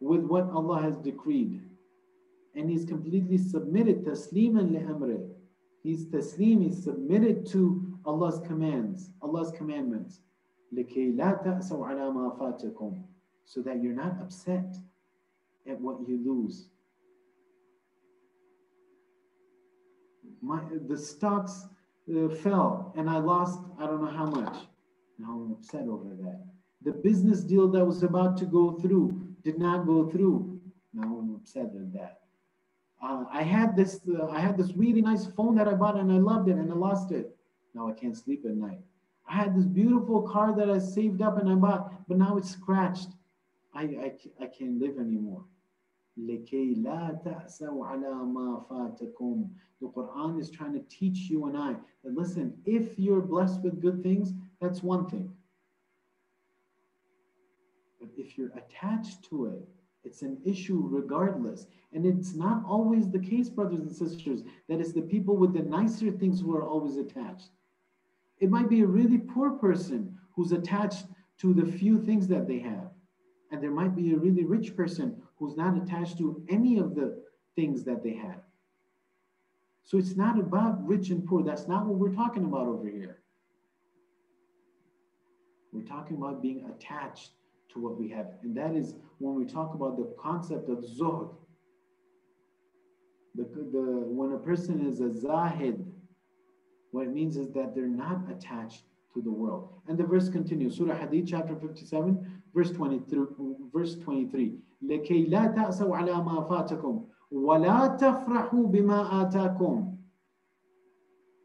with what Allah has decreed. And he's completely submitted, tasliman li'amrih. He's taslim, he's submitted to Allah's commands, Allah's commandments. لِكَيْ لَا تَأْسَوْا عَلَى مَا فَاتَكُمْ. So that you're not upset at what you lose. The stocks fell and I lost I don't know how much. Now I'm upset over that. The business deal that was about to go through did not go through. Now I'm upset at that. I had this really nice phone that I bought and I loved it and I lost it. Now I can't sleep at night. I had this beautiful car that I saved up and I bought, but now it's scratched. I can't live anymore. لِكَيْ لَا تَأْسَوْا عَلَى مَا فَاتَكُمْ. The Quran is trying to teach you and I that, listen, if you're blessed with good things, that's one thing. But if you're attached to it, it's an issue regardless. And it's not always the case, brothers and sisters, that it's the people with the nicer things who are always attached. It might be a really poor person who's attached to the few things that they have. And there might be a really rich person who's not attached to any of the things that they have. So it's not about rich and poor. That's not what we're talking about over here. We're talking about being attached to what we have. And that is when we talk about the concept of zuhd. When a person is a zahid, what it means is that they're not attached to the world. And the verse continues, Surah Hadith, chapter 57, verse 23. لَكَيْ لَا تَأْسَوْا عَلَى مَا فَاتَكُمْ وَلَا تَفْرَحُوا بِمَا آتَاكُمْ.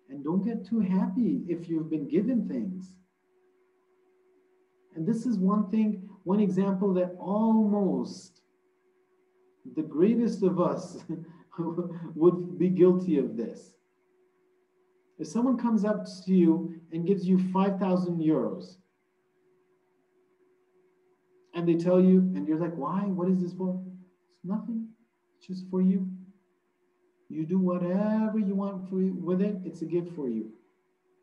And don't get too happy if you've been given things. And this is one example that almost the greatest of us would be guilty of this. If someone comes up to you and gives you 5,000 euros, and they tell you, and you're like, why? What is this for? It's nothing. It's just for you. You do whatever you want with it. It's a gift for you.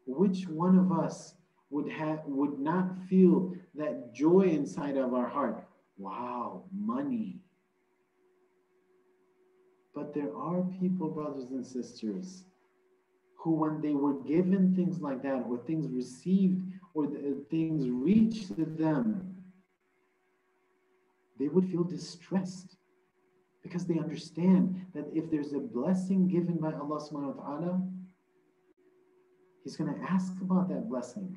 Which one of us would not feel that joy inside of our heart? Wow, money. But there are people, brothers and sisters, who when they were given things like that, or things received, or things reached to them, they would feel distressed because they understand that if there's a blessing given by Allah subhanahu wa ta'ala, He's going to ask about that blessing.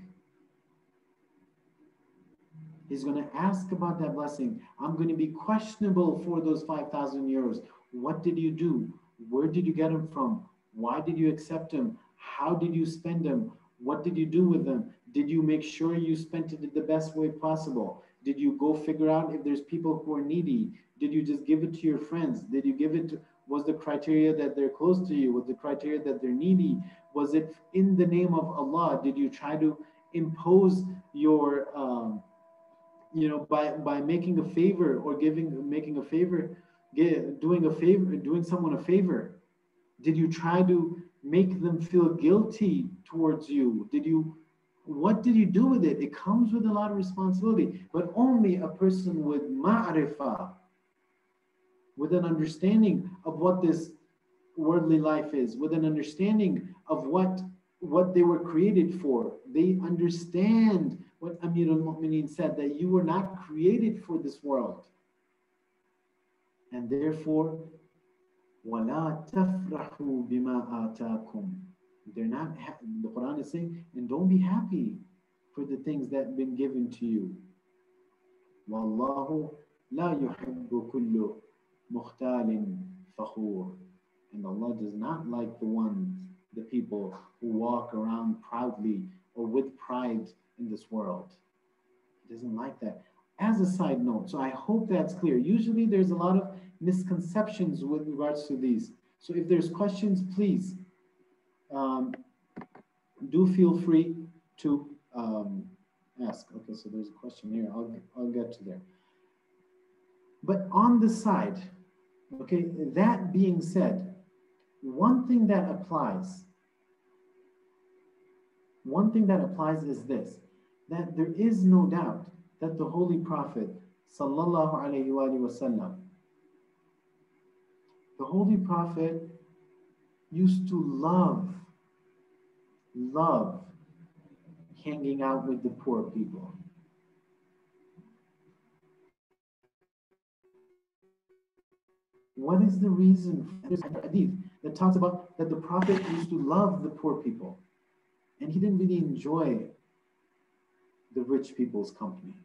He's going to ask about that blessing. I'm going to be questionable for those 5,000 euros. What did you do? Where did you get them from? Why did you accept them? How did you spend them? What did you do with them? Did you make sure you spent it the best way possible? Did you go figure out if there's people who are needy? Did you just give it to your friends? Did you give it to, was the criteria that they're close to you? Was the criteria that they're needy? Was it in the name of Allah? Did you try to impose your, by making a favor or making a favor, doing someone a favor? Did you try to make them feel guilty towards you? What did you do with it? It comes with a lot of responsibility, but only a person with ma'rifah, with an understanding of what this worldly life is, with an understanding of what they were created for. They understand what Amir al-Mu'mineen said, that you were not created for this world. And therefore, وَلَا تَفْرَحُوا بِمَا آتَاكُمْ. They're not happy. The Quran is saying, and don't be happy for the things that have been given to you. وَاللَّهُ لَا يُحِبُّ كُلُّ مُخْتَالٍ فَخُورٍ. And Allah does not like the people who walk around proudly or with pride in this world. He doesn't like that. As a side note, so I hope that's clear. Usually there's a lot of misconceptions with regards to these. So if there's questions, please do feel free to ask. Okay, so there's a question here. I'll get to there. But on the side, okay, that being said, one thing that applies is this, that there is no doubt that the Holy Prophet sallallahu alaihi wasallam, the Holy Prophet used to love hanging out with the poor people. What is the reason? There's a hadith that talks about that the Prophet used to love the poor people, and he didn't really enjoy the rich people's company.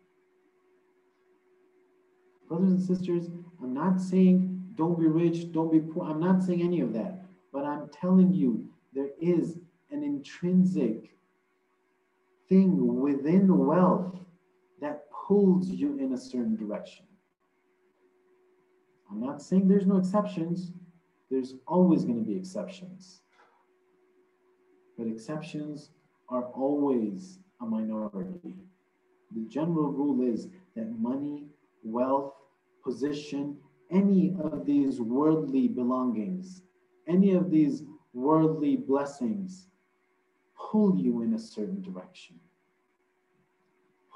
Brothers and sisters, I'm not saying don't be rich, don't be poor. I'm not saying any of that. But I'm telling you, there is an intrinsic thing within wealth that pulls you in a certain direction. I'm not saying there's no exceptions. There's always going to be exceptions. But exceptions are always a minority. The general rule is that money, wealth, position, any of these worldly belongings, any of these worldly blessings pull you in a certain direction.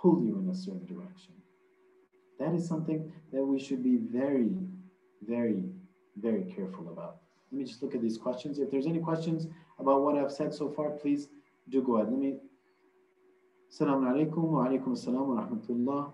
Pull you in a certain direction. That is something that we should be very, very, very careful about. Let me just look at these questions. If there's any questions about what I've said so far, please do go ahead. Assalamu alaikum wa alaikum assalam wa rahmatullah.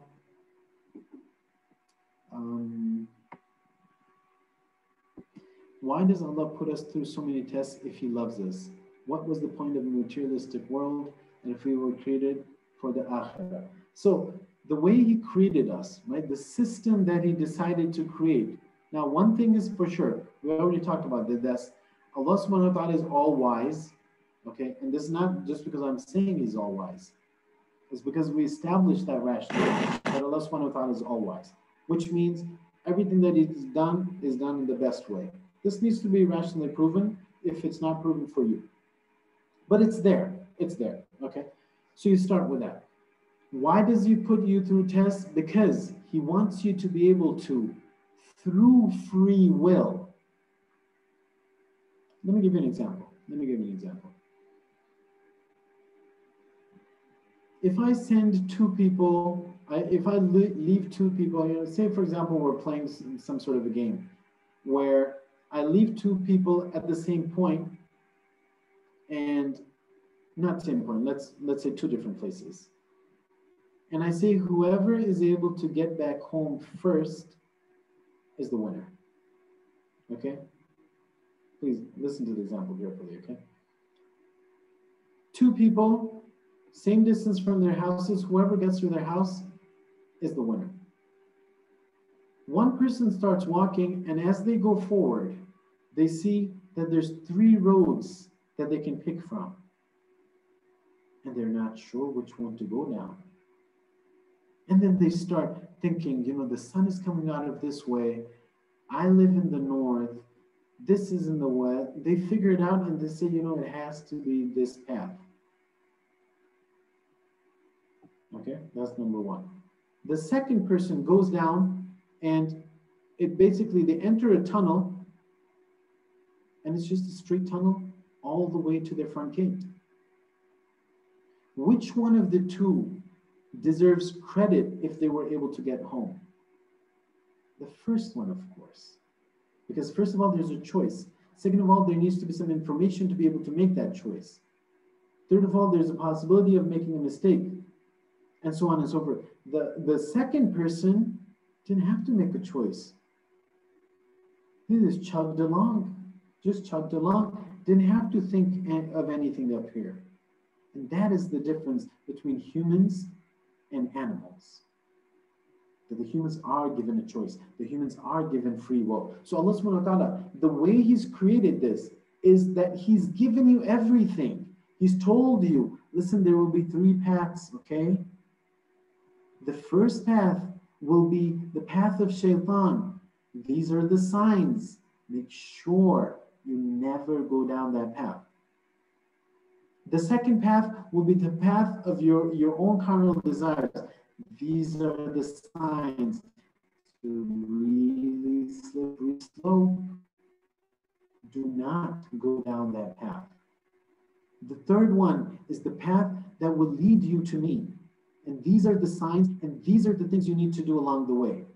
Why does Allah put us through so many tests if He loves us? What was the point of a materialistic world and if we were created for the AGHA? So the way He created us, right? The system that He decided to create. Now, one thing is for sure, we already talked about that. That's Allah subhanahu wa ta'ala is all wise, okay? And this is not just because I'm saying He's all wise. It's because we established that rationale that Allah subhanahu wa ta'ala is all wise, which means everything that He's done is done in the best way. This needs to be rationally proven if it's not proven for you. But it's there, okay? So you start with that. Why does He put you through tests? Because He wants you to be able to, through free will. Let me give you an example. If I send two people, if I leave two people, say for example, we're playing some sort of a game where I leave two people at the same point, and not same point, let's say two different places. And I say whoever is able to get back home first is the winner. Okay? Please listen to the example carefully, okay? Two people, same distance from their houses, whoever gets to their house is the winner. One person starts walking, and as they go forward, they see that there's 3 roads that they can pick from. And they're not sure which one to go down. And then they start thinking, the sun is coming out of this way. I live in the north. This is in the west. They figure it out and they say, it has to be this path. Okay, that's number one. The second person goes down and they enter a tunnel, and it's just a straight tunnel all the way to their front gate. Which one of the two deserves credit if they were able to get home? The first one, of course. Because first of all, there's a choice. Second of all, there needs to be some information to be able to make that choice. Third of all, there's a possibility of making a mistake, and so on and so forth. The second person didn't have to make a choice. He just chugged along, didn't have to think of anything up here. And that is the difference between humans and animals. That the humans are given a choice. The humans are given free will. So Allah subhanahu wa ta'ala, the way He's created this is that He's given you everything. He's told you, listen, there will be 3 paths, okay? The first path will be the path of shaitan. These are the signs. Make sure you never go down that path. The second path will be the path of your own carnal desires. These are the signs to really slippery slope. Do not go down that path. The third one is the path that will lead you to me. And these are the signs, and these are the things you need to do along the way.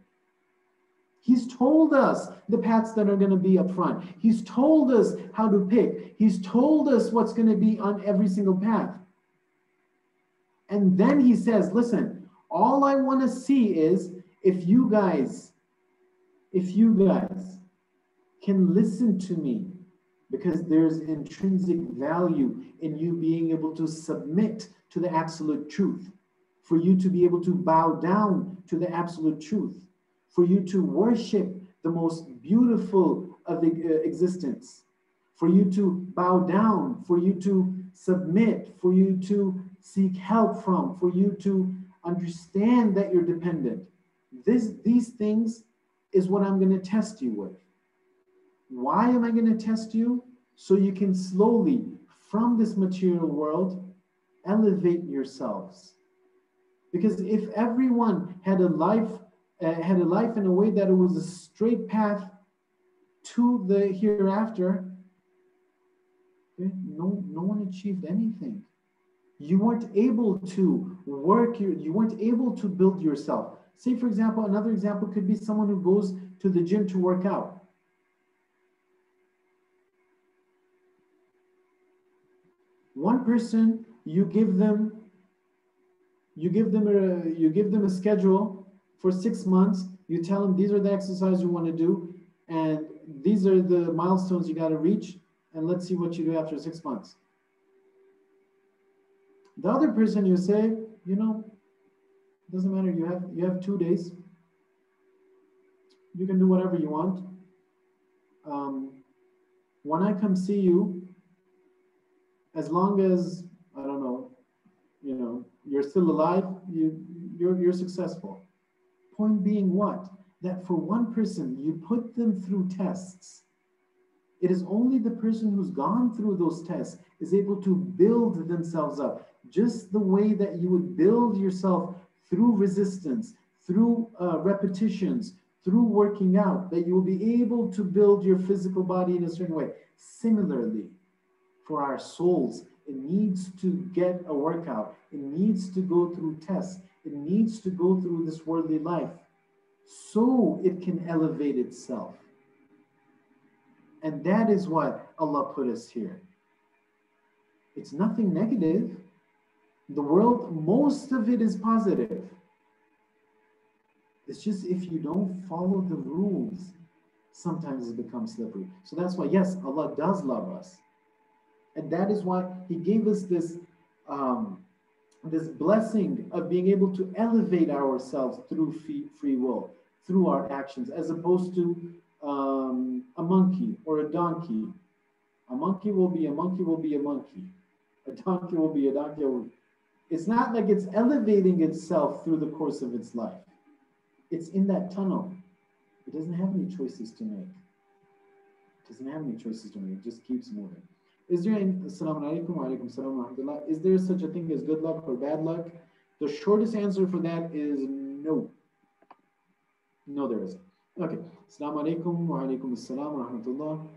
He's told us the paths that are going to be up front. He's told us how to pick. He's told us what's going to be on every single path. And then He says, listen, all I want to see is if you guys can listen to me, because there's intrinsic value in you being able to submit to the absolute truth, for you to be able to bow down to the absolute truth, for you to worship the most beautiful of existence, for you to bow down, for you to submit, for you to seek help from, for you to understand that you're dependent. These things is what I'm going to test you with. Why am I going to test you? So you can slowly, from this material world, elevate yourselves. Because if everyone had a life in a way that it was a straight path to the hereafter, okay, no one achieved anything. You weren't able to work, you weren't able to build yourself. Say, for example, another example could be someone who goes to the gym to work out. One person, you give them a schedule for 6 months. You tell them these are the exercises you want to do, and these are the milestones you got to reach, and let's see what you do after 6 months. The other person, you say, you know, doesn't matter. You have 2 days. You can do whatever you want. When I come see you, as long as, I don't know, you know, you're still alive, you're successful. Point being what? That for one person, you put them through tests. It is only the person who's gone through those tests is able to build themselves up, just the way that you would build yourself through resistance, through repetitions, through working out, that you will be able to build your physical body in a certain way. Similarly, for our souls, it needs to get a workout. It needs to go through tests. It needs to go through this worldly life so it can elevate itself. And that is why Allah put us here. It's nothing negative. The world, most of it is positive. It's just if you don't follow the rules, sometimes it becomes slippery. So that's why, yes, Allah does love us. And that is why He gave us this, this blessing of being able to elevate ourselves through free will, through our actions, as opposed to a monkey or a donkey. A monkey will be a monkey will be a monkey. A donkey will be a donkey. It's not like it's elevating itself through the course of its life. It's in that tunnel. It doesn't have any choices to make. It doesn't have any choices to make. It just keeps moving. Is there any, Assalamu alaikum wa alaikum salam wa rahmatullah. Is there such a thing as good luck or bad luck? The shortest answer for that is no. No, there isn't. Okay. Assalamu alaikum wa alaikum assalam wa rahmatullah.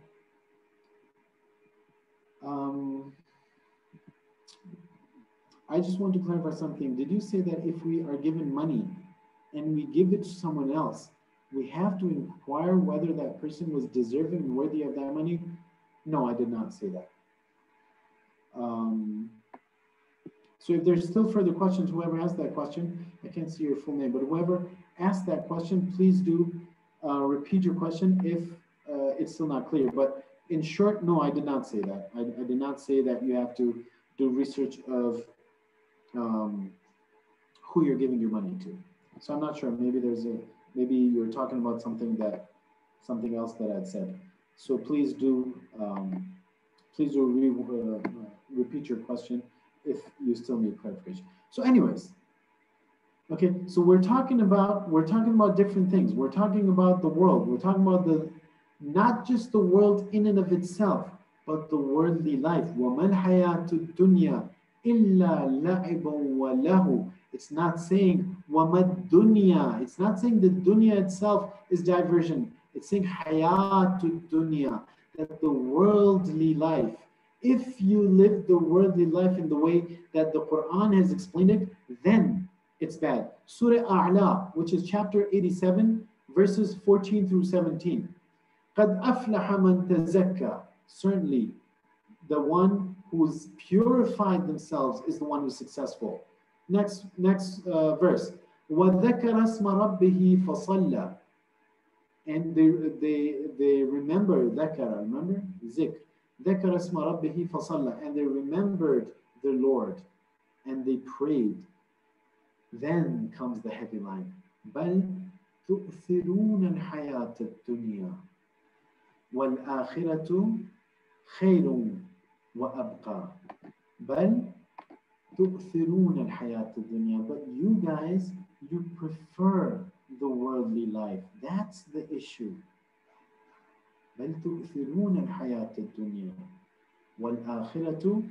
I just want to clarify something. Did you say that if we are given money and we give it to someone else, we have to inquire whether that person was deserving and worthy of that money? No, I did not say that. So if there's still further questions, whoever asked that question, I can't see your full name, but whoever asked that question, please do repeat your question if it's still not clear. But in short, no, I did not say that. I did not say that you have to do research of who you're giving your money to. So I'm not sure. Maybe maybe you're talking about something else that I'd said. So please do repeat your question if you still need clarification. So anyways, okay, so we're talking about different things. We're talking about the world. We're talking about not just the world in and of itself, but the worldly life. وَمَا الْحَيَاةُ الدُّنْيَا إِلَّا لَعِبٌ وَلَهُ. It's not saying وَمَا الدُّنْيَا. It's not saying the dunya itself is diversion. It's saying hayatul dunya, that the worldly life. If you live the worldly life in the way that the Quran has explained it, then it's bad. Surah A'la, which is chapter 87, verses 14 through 17. قَدْ أَفْلَحَ مَنْ تَزَكَّى. Certainly, the one who's purified themselves is the one who's successful. Next verse. وَذَكَرَ اسْمَ رَبِّهِ فَصَلَّى. And they remember, ذَكَرَ, remember? Zikr. ذَكَرَ اسْمَ رَبِّهِ فَصَلَّى. And they remembered their Lord and they prayed. Then comes the heavy line. بَلْ تُؤْثِرُونَ الْحَيَاةَ الدُّنْيَا وَالْآخِرَةُ خَيْرٌ وَأَبْقَى. بَلْ تُؤْثِرُونَ الْحَيَاةَ الدُّنْيَا. But you guys, you prefer the worldly life. That's the issue. بَلْ تُؤْثِرُونَ الْحَيَاةَ الدُّنْيا وَالْآخِرَةُ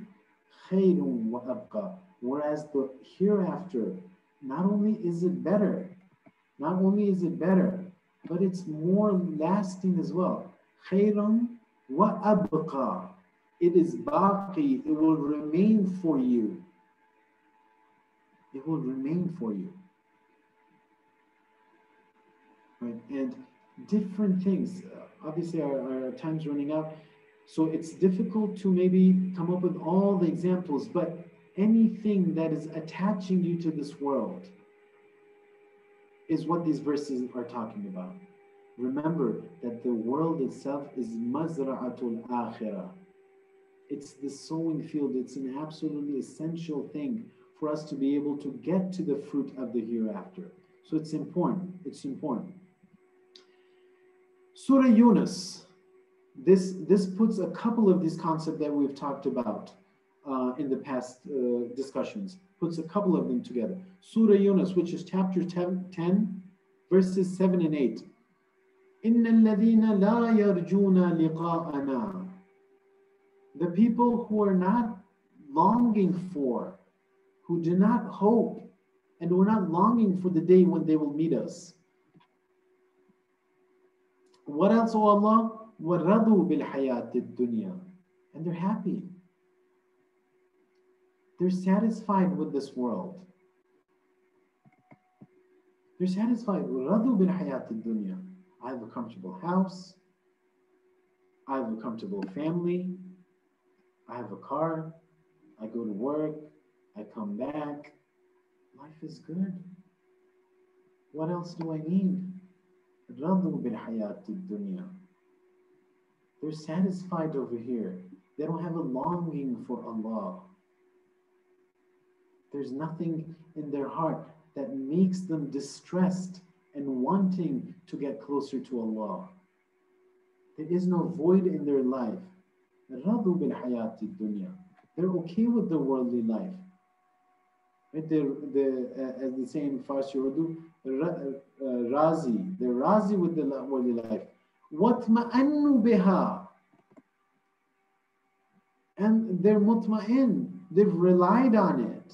خَيْرٌ وَأَبْقَى. Whereas the hereafter, not only is it better, but it's more lasting as well. خَيْرٌ وَأَبْقَى. It is baqi, it will remain for you. It will remain for you. right? And different things. Obviously, our time's running out, so it's difficult to maybe come up with all the examples, but anything that is attaching you to this world is what these verses are talking about. Remember that the world itself is mazra'atul akhirah. It's the sowing field. It's an absolutely essential thing for us to be able to get to the fruit of the hereafter. So it's important. It's important. Surah Yunus. This puts a couple of these concepts that we've talked about in the past discussions. Puts a couple of them together. Surah Yunus, which is chapter 10 verses 7 and 8. إِنَّ الَّذِينَ لَا يَرْجُونَ لِقَاءَنَا. The people who are not longing for, who do not hope, and who are not longing for the day when they will meet us. What else, O Allah? وَرَضُوا بِالْحَيَاةِ الدُّنْيَا. And they're happy. They're satisfied with this world. They're satisfied. وَرَضُوا بِالْحَيَاةِ الدُّنْيَا. I have a comfortable house. I have a comfortable family. I have a car. I go to work. I come back. Life is good. What else do I need? رَضُوا بِالْحَيَاةِ الدُّنْيا. They're satisfied over here. They don't have a longing for Allah. There's nothing in their heart that makes them distressed and wanting to get closer to Allah. There is no void in their life. رَضُوا بِالْحَيَاةِ الدُّنْيا. They're okay with the worldly life. Right? As they say in Farsi Urdu, razi. They're razi with the worldly life. وَاتْمَأَنُّوا بِهَا. And they're mutma'in. They've relied on it.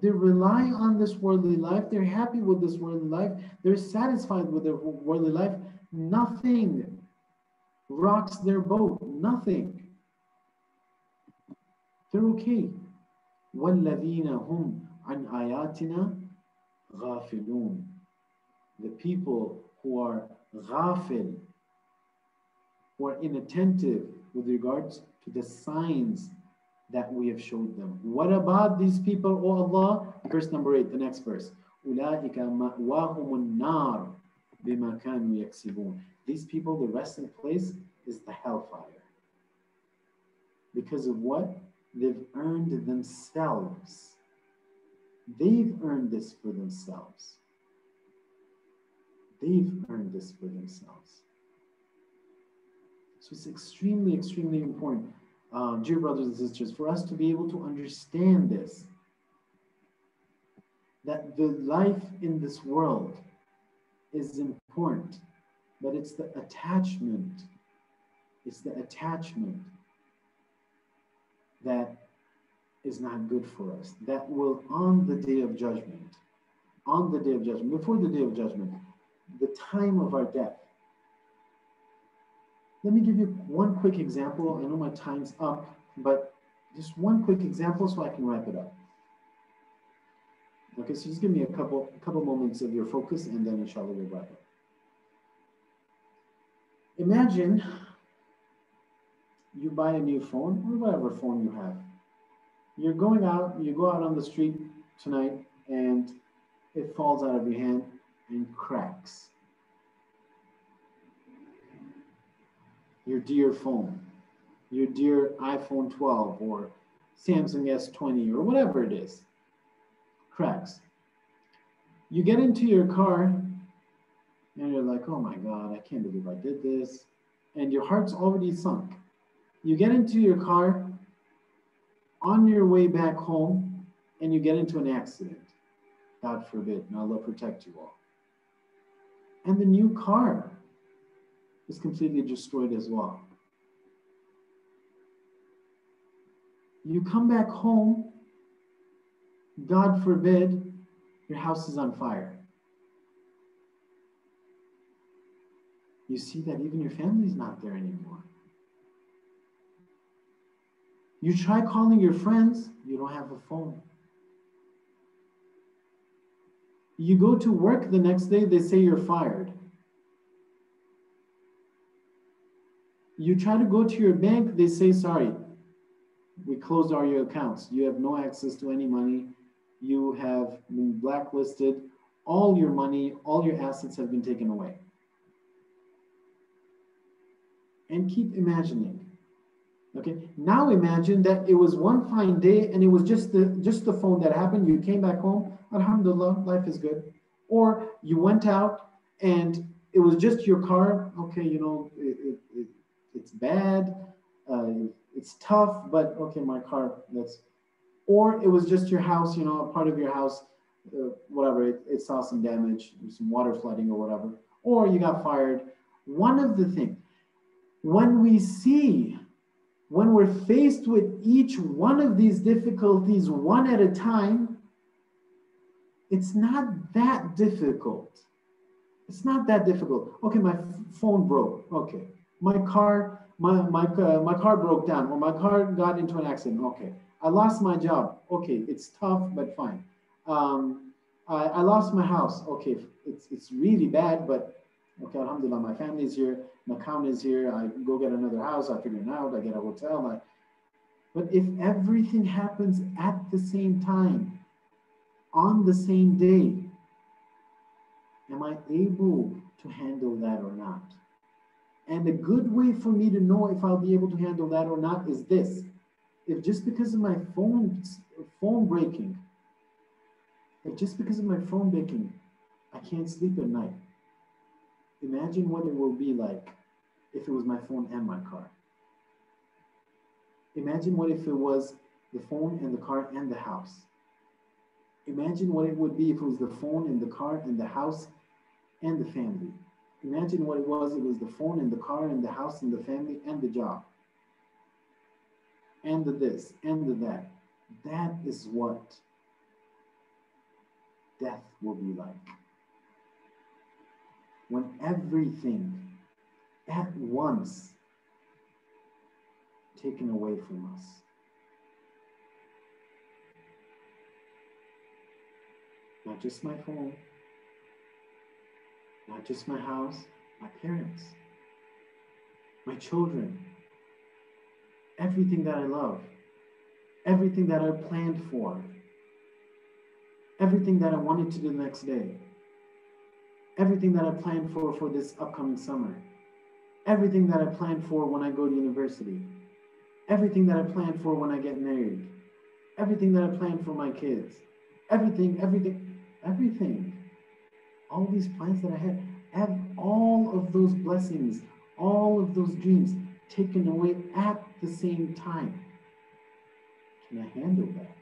They rely on this worldly life. They're happy with this worldly life. They're satisfied with their worldly life. Nothing rocks their boat. Nothing. They're okay. وَالَّذِينَ هُمْ عَنْ آيَاتِنَا غَافِلُونَ. The people who are ghafil, who are inattentive with regards to the signs that we have showed them. What about these people, O Allah? Verse number 8, the next verse. أُولَٰئِكَ مَأْوَاهُمُ النَّارُ بِمَا كَانُوا يَكْسِبُونَ. These people, the resting place is the hellfire. Because of what? They've earned themselves. They've earned this for themselves. They've earned this for themselves. So it's extremely, extremely important, dear brothers and sisters, for us to be able to understand this. That the life in this world is important, but it's the attachment. It's the attachment that is not good for us. That will, on the day of judgment, before the day of judgment, the time of our death. Let me give you one quick example. I know my time's up, but just one quick example so I can wrap it up. Okay, so just give me a couple moments of your focus, and then inshallah we'll wrap up. Imagine you buy a new phone, or whatever phone you have. You go out on the street tonight, and it falls out of your hand and cracks. Your dear phone, your dear iPhone 12 or Samsung S20 or whatever it is, cracks. You get into your car and you're like, oh my God, I can't believe I did this. And your heart's already sunk. You get into your car on your way back home and you get into an accident. God forbid, may Allah protect you all. And the new car is completely destroyed as well. You come back home, God forbid, your house is on fire. You see that even your family's not there anymore. You try calling your friends, you don't have a phone. You go to work the next day, they say you're fired. You try to go to your bank, they say, sorry, we closed all your accounts. You have no access to any money. You have been blacklisted. All your money, all your assets have been taken away. And keep imagining. Okay, now imagine that it was one fine day and it was just the phone that happened. You came back home, alhamdulillah, life is good. Or you went out and it was just your car. Okay, you know, it's bad, it's tough, but okay, my car, that's. Or it was just your house, you know, a part of your house, whatever, it saw some damage, some water flooding or whatever. Or you got fired. One of the things, when we're faced with each one of these difficulties one at a time, it's not that difficult. It's not that difficult. Okay, my phone broke. Okay, my car broke down, or my car got into an accident. Okay, I lost my job. Okay, it's tough, but fine. I lost my house. Okay, it's really bad, but okay, alhamdulillah, my family's here, my account is here. I go get another house. I figure it out. I get a hotel. But if everything happens at the same time, on the same day, am I able to handle that or not? And a good way for me to know if I'll be able to handle that or not is this. If just because of my phone breaking, I can't sleep at night, imagine what it will be like if it was my phone and my car. Imagine what if it was the phone and the car and the house. Imagine what it would be if it was the phone and the car and the house and the family. Imagine what it was the phone and the car and the house and the family and the job. And the this and the that. That is what death will be like. When everything at once taken away from us. Not just my phone, not just my house, my parents, my children, everything that I love, everything that I planned for, everything that I wanted to do the next day, everything that I planned for this upcoming summer, everything that I planned for when I go to university, everything that I planned for when I get married, everything that I planned for my kids, everything. All these plans that I had, have all of those blessings, all of those dreams taken away at the same time. Can I handle that?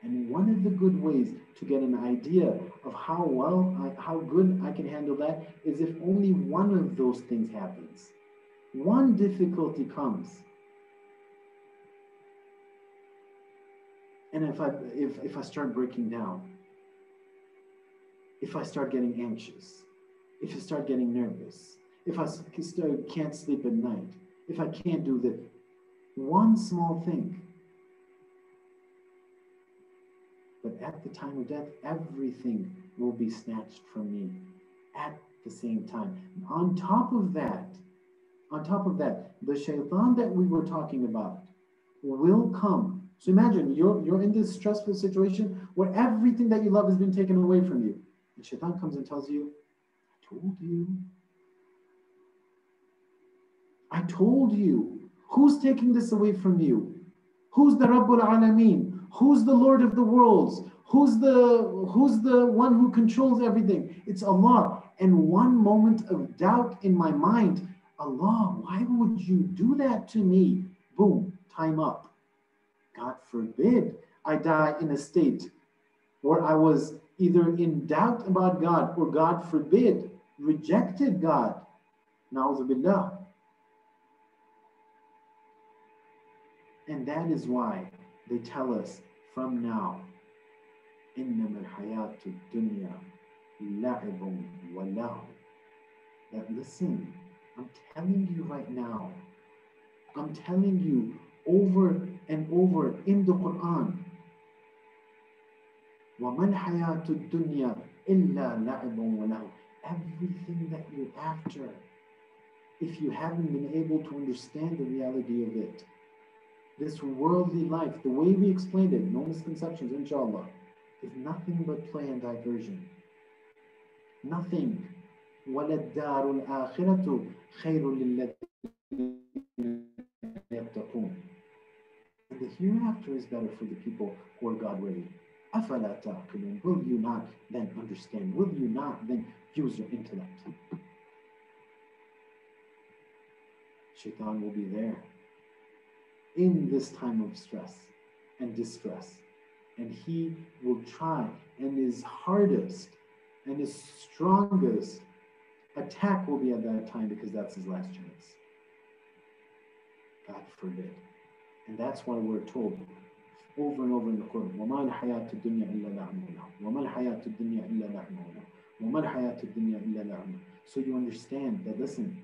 And one of the good ways to get an idea of how good I can handle that is if only one of those things happens. One difficulty comes. And if I start breaking down, if I start getting anxious, if I start getting nervous, if I can't sleep at night, if I can't do this, one small thing. But at the time of death, everything will be snatched from me at the same time. On top of that, the shaitan that we were talking about will come. So imagine you're in this stressful situation where everything that you love has been taken away from you. And shaitan comes and tells you, I told you. Who's taking this away from you? Who's the Rabbul Alameen? Who's the Lord of the worlds? Who's the one who controls everything? It's Allah. And one moment of doubt in my mind, Allah, why would you do that to me? Boom, time up. God forbid I die in a state where I was either in doubt about God or, God forbid, rejected God. Na'udhu billah. And that is why they tell us from now, إِنَّمَا الْحَيَاةُ الدُّنْيَا لَعِبٌ وَلَهْوٌ. That listen, I'm telling you right now, I'm telling you over and over in the Quran, وَمَا الْحَيَاةُ الدُّنْيَا إِلَّا لَعِبٌ وَلَهْوٌ. Everything that you're after, if you haven't been able to understand the reality of it, this worldly life, the way we explained it, no misconceptions, inshallah, is nothing but play and diversion. Nothing. وَلَلدَّارُ الْآخِرَةُ خَيْرٌ لِلَّذِينَ يَتَّقُونَ. And the hereafter is better for the people who are God-ready. أَفَلَا تَعْقِلُونَ. Will you not then understand? Will you not then use your intellect? Shaitan will be there in this time of stress and distress. And he will try, and his hardest and his strongest attack will be at that time, because that's his last chance. God forbid. And that's why we're told over and over in the Quran, وَمَا الْحَيَاةُ الدُّنْيَا إِلَّا لَعْبٌ وَلَهْوٌ وَمَا الْحَيَاةُ الدُّنْيَا إِلَّا لَعْبٌ وَلَهْوٌ وَمَا الْحَيَاةُ الدُّنْيَا إِلَّا لَعْبٌ. So you understand that, listen,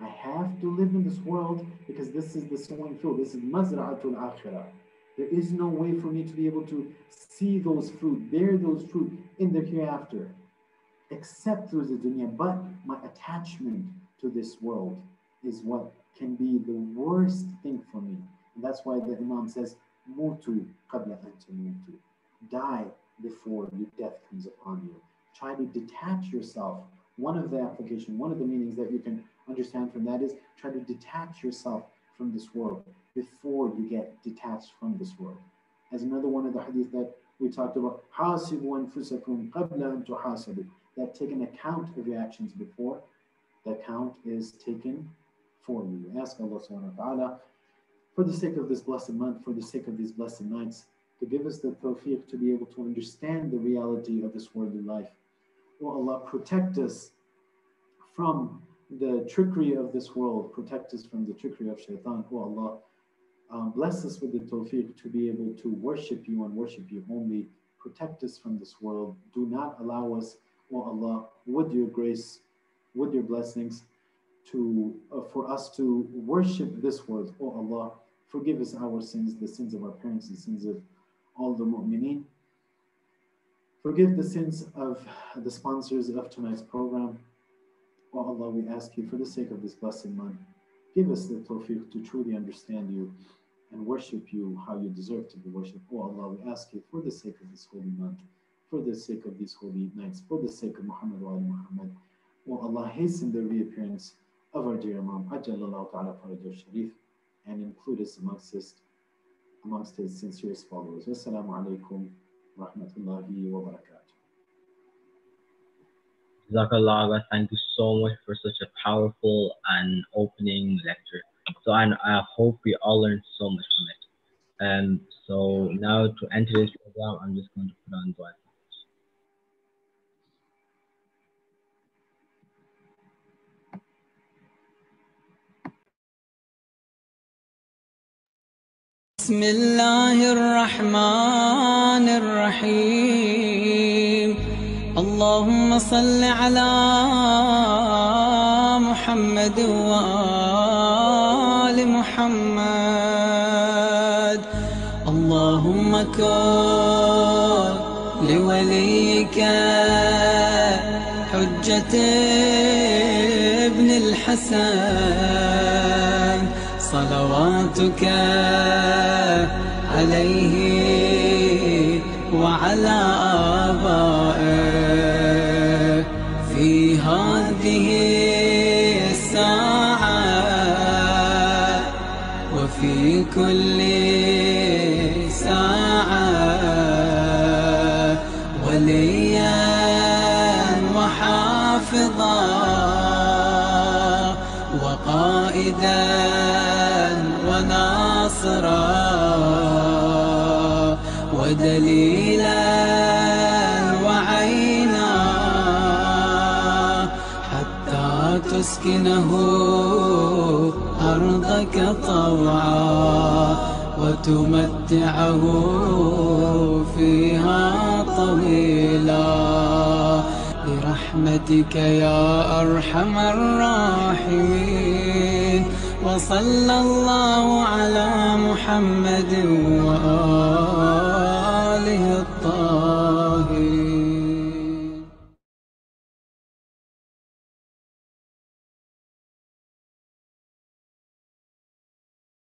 I have to live in this world because this is the sowing field. This is mazra'atul akhirah. There is no way for me to be able to see those fruit, bear those fruit in the hereafter, except through the dunya. But my attachment to this world is what can be the worst thing for me. And that's why the Imam says, Mutu qabla an tamutu. Die before your death comes upon you. Try to detach yourself. One of the application, one of the meanings that you can understand from that is try to detach yourself from this world before you get detached from this world. As another one of the hadith that we talked about, حَاسِبُوا أَنفُسَكُمْ قَبْلَ أَن تُحَاسَبُوا. That take an account of your actions before the account is taken for you. We ask Allah subhanahu wa ta'ala, for the sake of this blessed month, for the sake of these blessed nights, to give us the tawfiq to be able to understand the reality of this worldly life. Oh Allah, protect us from the trickery of this world. Protect us from the trickery of shaitan. Oh Allah, bless us with the tawfiq to be able to worship you and worship you only. Protect us from this world. Do not allow us, oh Allah, with your grace, with your blessings, to for us to worship this world. Oh Allah, forgive us our sins, the sins of our parents, the sins of all the mu'mineen. Forgive the sins of the sponsors of tonight's program. Oh Allah, we ask you for the sake of this blessed month, give us the tawfiq to truly understand you and worship you how you deserve to be worshipped. Oh Allah, we ask you for the sake of this holy month, for the sake of these holy nights, for the sake of Muhammad wa ali Muhammad. Oh Allah, hasten the reappearance of our dear Imam, Ajjalallahu ta'ala Farajah Sharif, and include us amongst his sincerest followers. Wassalamu alaikum wa rahmatullahi wa barakatuh. Jazakallah, thank you so much for such a powerful and opening lecture. So I hope we all learned so much from it. So now to enter this program, I'm just going to put on dua. بسم الله الرحمن الرحيم اللهم صل على محمد وآل محمد اللهم كن لوليك حجة ابن الحسن صلواتك عليه وعلى آبائه في هذه الساعة وفي كل ساعة وليا وحافظا وقائدا وناصرا ودليلا وعينا حتى تسكنه أرضك طوعا وتمتعه فيها طويلا برحمتك يا أرحم الراحمين وصلى الله على محمد وآله الطاهرين.